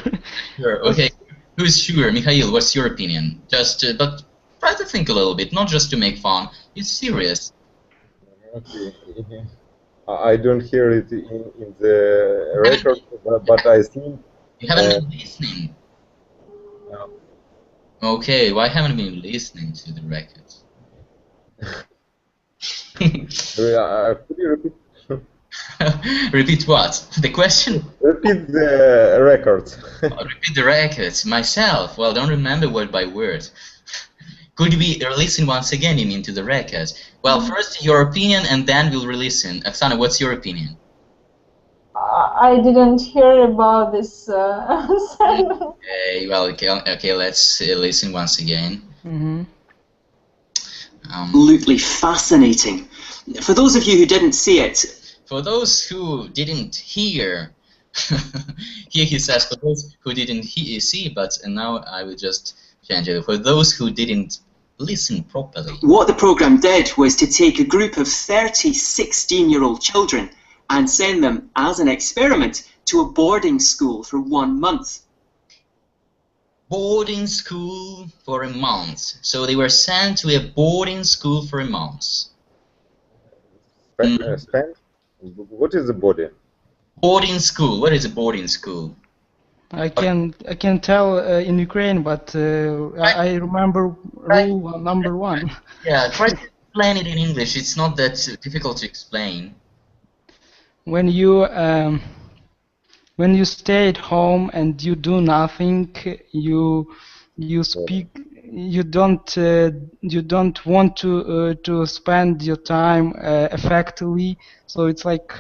Sure. Okay. Who's sure? Mikhail, what's your opinion? Just, but try to think a little bit, not just to make fun. It's serious. Okay. I don't hear it in the record, but I think You haven't been listening. No. Okay, why haven't you been listening to the records? Could you repeat? Repeat what? The question? Repeat the records. Repeat the records. Myself? Well, don't remember word by word. Could we listen once again, you mean, to the records? Well, first your opinion, and then we'll listen. Oksana, what's your opinion? I didn't hear about this assignment. Okay, well, okay, let's listen once again. Absolutely fascinating. For those of you who didn't see it, for those who didn't hear, here he says, for those who didn't see, but now I will just change it. For those who didn't listen properly. What the program did was to take a group of 30 16-year-old children and send them as an experiment to a boarding school for 1 month. Boarding school for a month. So they were sent to a boarding school for a month. Spanish? What is a boarding? Boarding school. What is a boarding school? I can tell in Ukraine, but I remember rule number 1. Yeah, try to explain it in English. It's not that difficult to explain. When you stay at home and you do nothing, you speak. You don't want to spend your time effectively. So it's like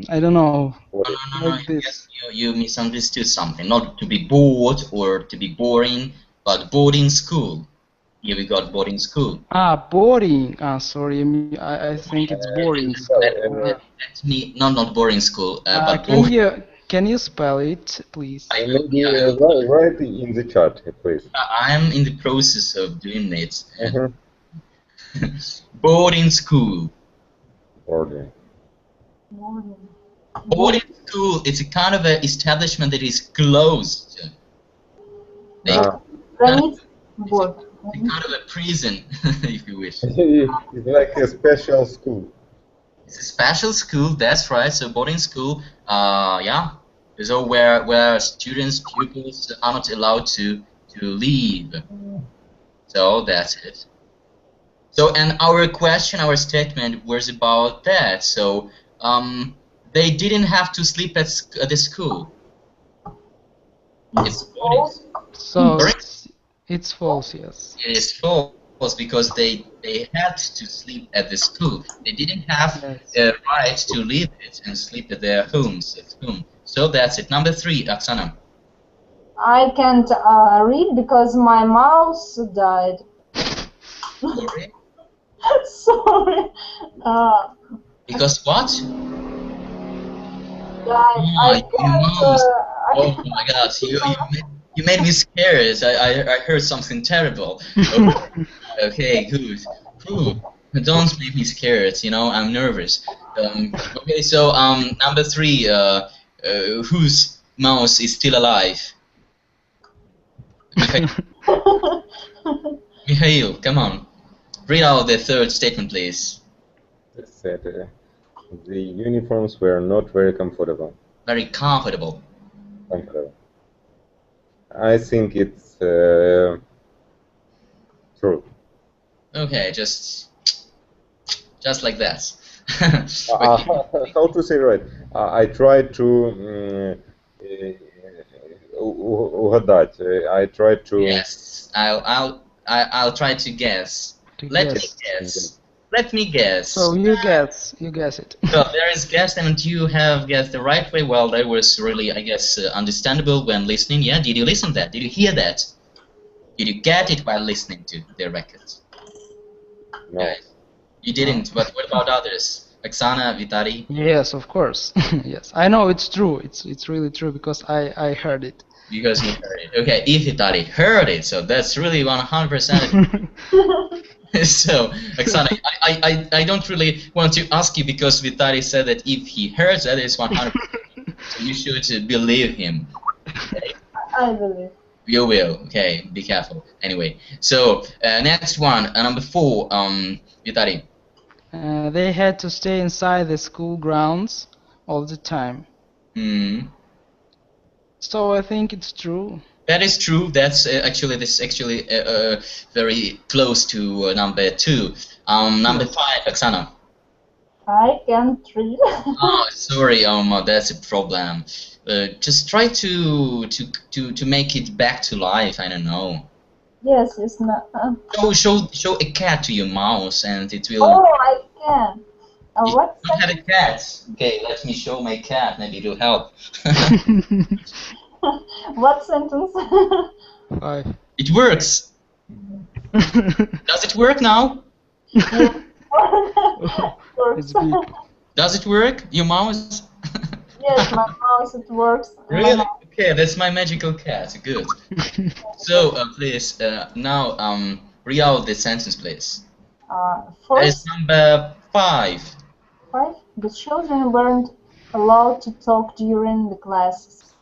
I don't know. No. Yes, you misunderstood something. Not to be bored or to be boring, but boarding school. Here we got boarding school. Boarding. Sorry, I think it's boarding school. Not boarding school. But can you spell it, please? Write in the chat, please. I'm in the process of doing it. Boarding school. Boarding school. It's a kind of an establishment that is closed. Kind of a prison, if you wish. It's like a special school. It's a special school, that's right. So boarding school, yeah. So where students, pupils are not allowed to leave. So that's it. So and our question, our statement was about that. So they didn't have to sleep at the school. It's boarding school. So it's false, yes. It is false because they had to sleep at the school. They didn't have a right to leave it and sleep at their homes at home. So that's it. Number 3, Oksana. I can't read because my mouse died. Sorry? Sorry. Because what? I can't, oh my God! You made me scared. I heard something terrible. Okay, good. Don't make me scared. You know, I'm nervous. Okay, so number 3. Whose mouse is still alive? Mikhail, come on. Read out the 3rd statement, please. It said the uniforms were not very comfortable. Very comfortable. I think it's true. Okay, just like that. How to say right? I tried to угадать. I tried to. Yes, I'll try to guess. Let me guess. So you guess it. So there is guess, and you have guessed the right way. Well, that was really, I guess, understandable when listening. Yeah, did you listen to that? Did you hear that? Did you get it while listening to their records? No. Guys, you didn't. But what about others? Oksana, Vitali? Yes, of course. Yes, I know it's true. It's really true because I heard it. Because you heard it. Okay, if Vitali heard it, so that's really 100%. So, Oksana, I don't really want to ask you because Vitali said that if he heard that, it's 100%. So you should believe him. Okay? I believe. You will. Okay, be careful. Anyway, so next one, number 4, Vitali. They had to stay inside the school grounds all the time. So I think it's true. That is true. That's actually very close to number 2. Number 5, Oksana. I can't read. Oh, sorry, that's a problem. Just try to make it back to life. I don't know. Yes, it's not. Show a cat to your mouse, and it will. Oh, I can. You What? don't have a cat. Okay, let me show my cat. Maybe it will help. What sentence? 5. It works. Does it work now? It's big. Does it work? Your mouse? Yes, my mouse, it works. Really? Okay, that's my magical cat. Good. So, please, now, read out the sentence, please. That is First, number 5. 5. The children weren't allowed to talk during the classes.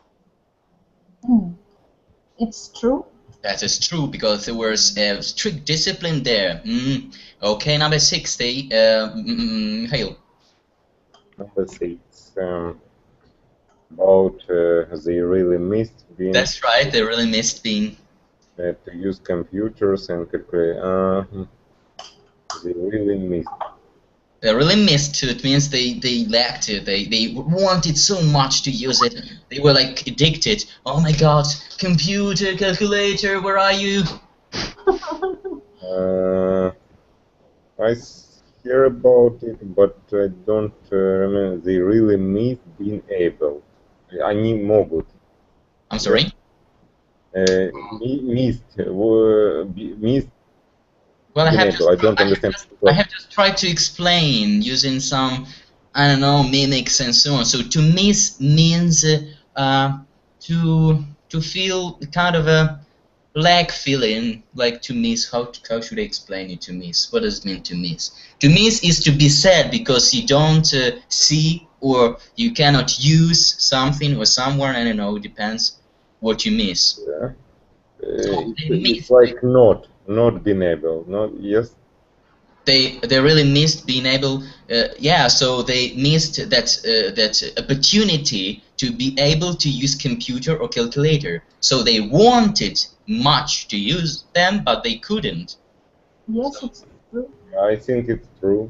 It's true. That is true, because there was strict discipline there. Okay, number 6, Mikhail. Number 6. About they really missed being. That's right, they really missed being. To use computers and calculate. They really missed. They really missed it. It means they lacked it. They wanted so much to use it. They were like addicted. Oh my God, computer, calculator, where are you? I hear about it, but I don't remember. They really missed being able. Они могут. I'm sorry? Missed. Well, I have just tried to explain using some, I don't know, mimics and so on. So to miss means to feel kind of a lack feeling, like to miss. How should I explain it, to miss? What does it mean to miss? To miss is to be sad because you don't see or you cannot use something or someone. I don't know. It depends what you miss. Yeah. It's like not being able. Not yes. They really missed being able. Yeah. So they missed that opportunity to be able to use computer or calculator. So they wanted much to use them, but they couldn't. Yes, it's true. I think it's true.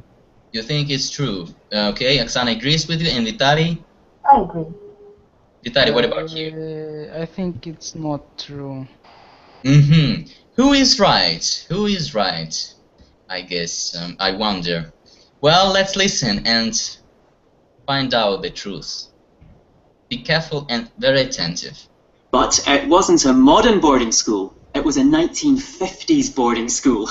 You think it's true? Okay, Oksana agrees with you, and Vitaly? I agree. Vitaly, what about you? I think it's not true. Who is right? Who is right? I guess, I wonder. Well, let's listen and find out the truth. Be careful and very attentive. But it wasn't a modern boarding school. It was a 1950s boarding school.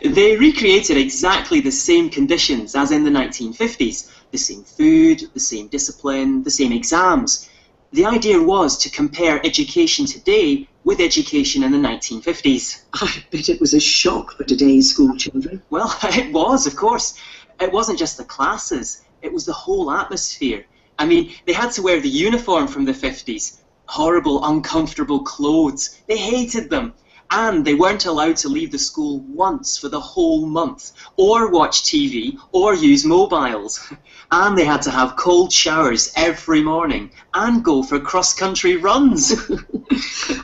They recreated exactly the same conditions as in the 1950s. The same food, the same discipline, the same exams. The idea was to compare education today with education in the 1950s. I bet it was a shock for today's school children. Well, it was, of course. It wasn't just the classes. It was the whole atmosphere. I mean, they had to wear the uniform from the 50s. Horrible, uncomfortable clothes. They hated them. And they weren't allowed to leave the school once for the whole month, or watch TV, or use mobiles. And they had to have cold showers every morning, and go for cross-country runs.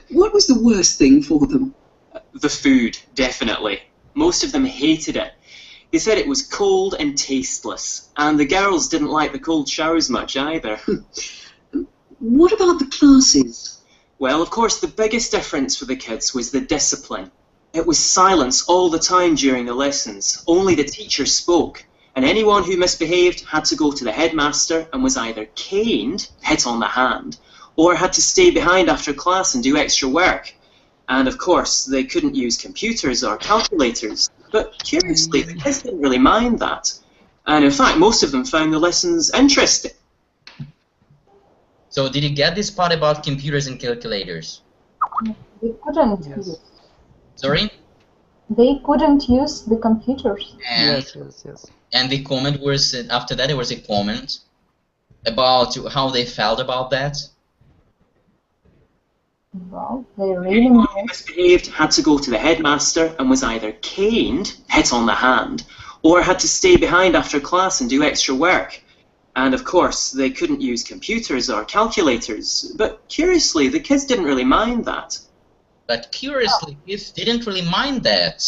What was the worst thing for them? The food, definitely. Most of them hated it. They said it was cold and tasteless, and the girls didn't like the cold showers much either. What about the classes? Well, of course, the biggest difference for the kids was the discipline. It was silence all the time during the lessons. Only the teacher spoke, and anyone who misbehaved had to go to the headmaster and was either caned, hit on the hand, or had to stay behind after class and do extra work. And of course, they couldn't use computers or calculators. But curiously, the kids didn't really mind that. And in fact, most of them found the lessons interesting. So did you get this part about computers and calculators? They couldn't use. Sorry? They couldn't use the computers. And, Yes. And the comment was, after that there was a comment about how they felt about that. Well, they really Anyone who misbehaved had to go to the headmaster and was either caned, hit on the hand, or had to stay behind after class and do extra work. And of course, they couldn't use computers or calculators, but curiously, the kids didn't really mind that. But curiously, kids didn't really mind that.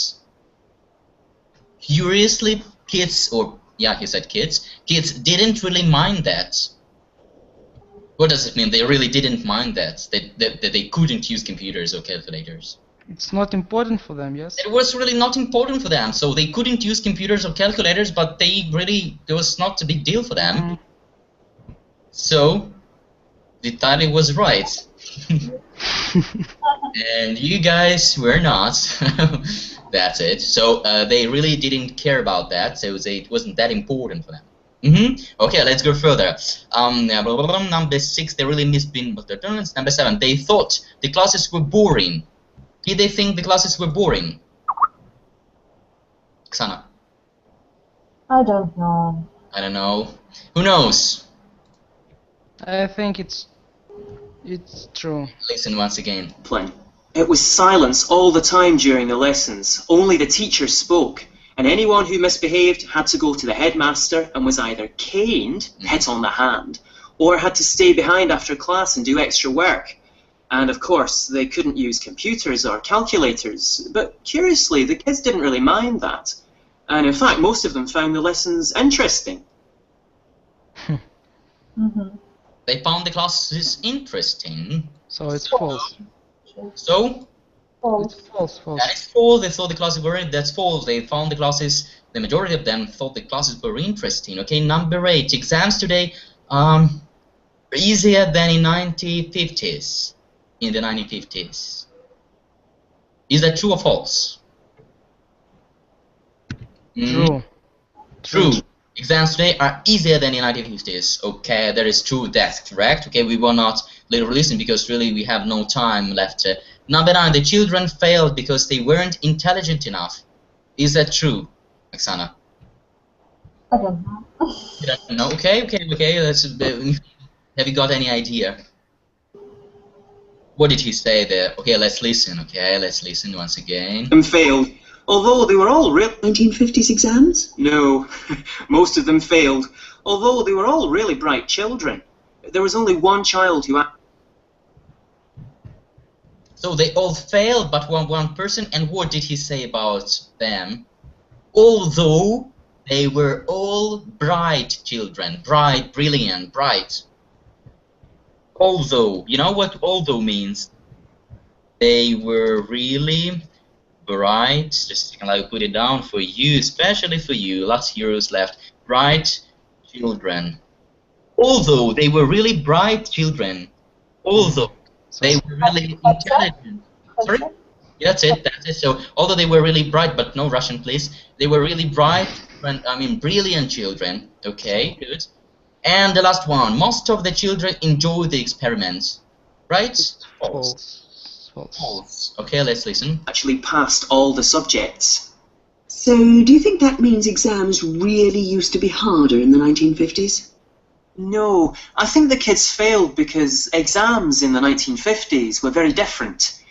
Curiously, kids, or yeah, he said kids didn't really mind that. What does it mean? They really didn't mind that they couldn't use computers or calculators. It's not important for them, yes? It was really not important for them, so they couldn't use computers or calculators, but it was not a big deal for them. So, the title was right. And you guys were not. That's it. So, they really didn't care about that, so it wasn't that important for them. Okay, let's go further. Number 6, they really missed being tolerance. Number 7, they thought the classes were boring. Did they think the classes were boring? Oksana? I don't know. I don't know. Who knows? I think it's true. Listen once again. It was silence all the time during the lessons. Only the teacher spoke. And anyone who misbehaved had to go to the headmaster and was either caned, hit on the hand, or had to stay behind after class and do extra work. And of course, they couldn't use computers or calculators, but curiously, the kids didn't really mind that. And in fact, most of them found the lessons interesting. They found the classes interesting. So it's false. So? False. It's false. That is false. They thought the classes were. That's false. They found the classes. The majority of them thought the classes were interesting. Okay, number 8. Exams today are easier than in 1950s. In the 1950s. Is that true or false? True. True. Exams today are easier than in 1950s. Okay, that is true. That's correct. Okay, we will not later listen because really we have no time left. Number 9, the children failed because they weren't intelligent enough. Is that true, Oksana? I don't know. You don't know? Okay. Let's, have you got any idea? What did he say there? Okay, let's listen. Okay, let's listen once again. And failed, although they were all 1950s exams? No, most of them failed, although they were all really bright children. There was only one child who... So they all failed, but one person. And what did he say about them? Although they were all bright children, bright, brilliant, bright. Although, you know what although means? They were really bright. Just I'll put it down for you, especially for you. Last euros left. Bright children. Although they were really bright children. Although they were really intelligent. Sorry? That's it. So, although they were really bright, but no Russian, please. They were really bright, brilliant children. Okay, good. And the last one. Most of the children enjoyed the experiment. Right? False. Okay, let's listen. Actually passed all the subjects. So, do you think that means exams really used to be harder in the 1950s? No, I think the kids failed because exams in the 1950s were very different.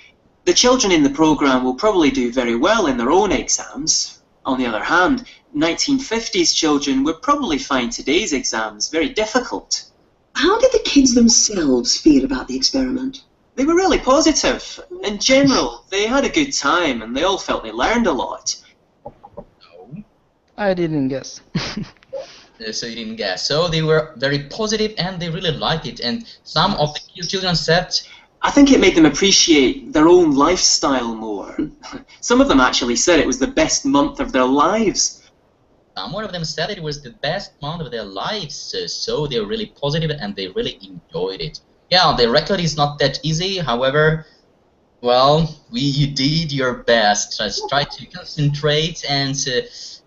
The children in the programme will probably do very well in their own exams. On the other hand, 1950s children would probably find today's exams very difficult. How did the kids themselves feel about the experiment? They were really positive. In general, they had a good time and they all felt they learned a lot. No. I didn't guess. So you didn't guess. So they were very positive and they really liked it. And some of the children said... I think it made them appreciate their own lifestyle more. Some of them actually said it was the best month of their lives. One of them said it was the best month of their lives. So they were really positive and they really enjoyed it. Yeah, the record is not that easy. However, well, you did your best. Just try to concentrate and...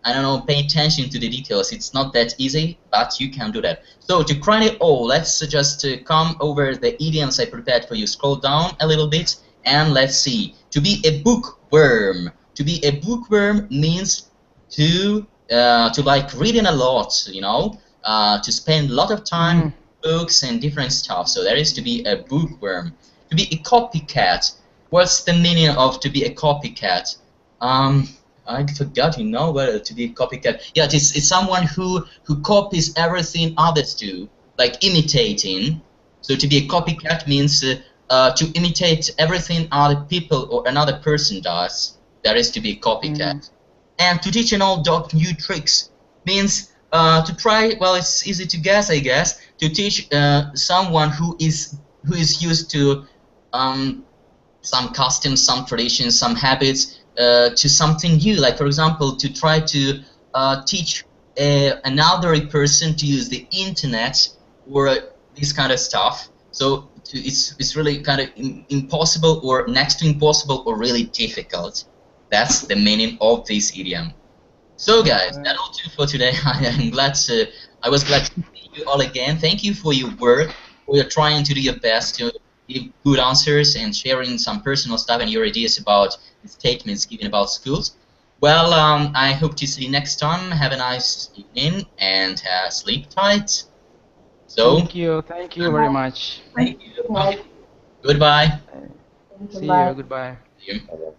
I don't know, pay attention to the details. It's not that easy, but you can do that. So to crown it all, let's just come over the idioms I prepared for you. Scroll down a little bit and let's see. To be a bookworm. To be a bookworm means to like reading a lot, you know, to spend a lot of time on books and different stuff. So that is to be a bookworm. To be a copycat. What's the meaning of to be a copycat? I forgot, you know, whether to be a copycat. Yeah, it's someone who copies everything others do, like imitating. So to be a copycat means to imitate everything other people or another person does. That is to be a copycat. And to teach an old dog new tricks means to try. Well, it's easy to guess, I guess. To teach someone who is used to some customs, some traditions, some habits to something new. Like, for example, to try to teach another person to use the internet or this kind of stuff. So it's really kind of impossible or next to impossible or really difficult. That's the meaning of this idiom. So guys, that's all too for today. I was glad to see you all again. Thank you for your work. You're trying to do your best to give good answers and sharing some personal stuff and your ideas about the statements given about schools. Well, I hope to see you next time. Have a nice evening and sleep tight. So thank you very much. Thank you. Okay. Goodbye. See you. Goodbye. See you.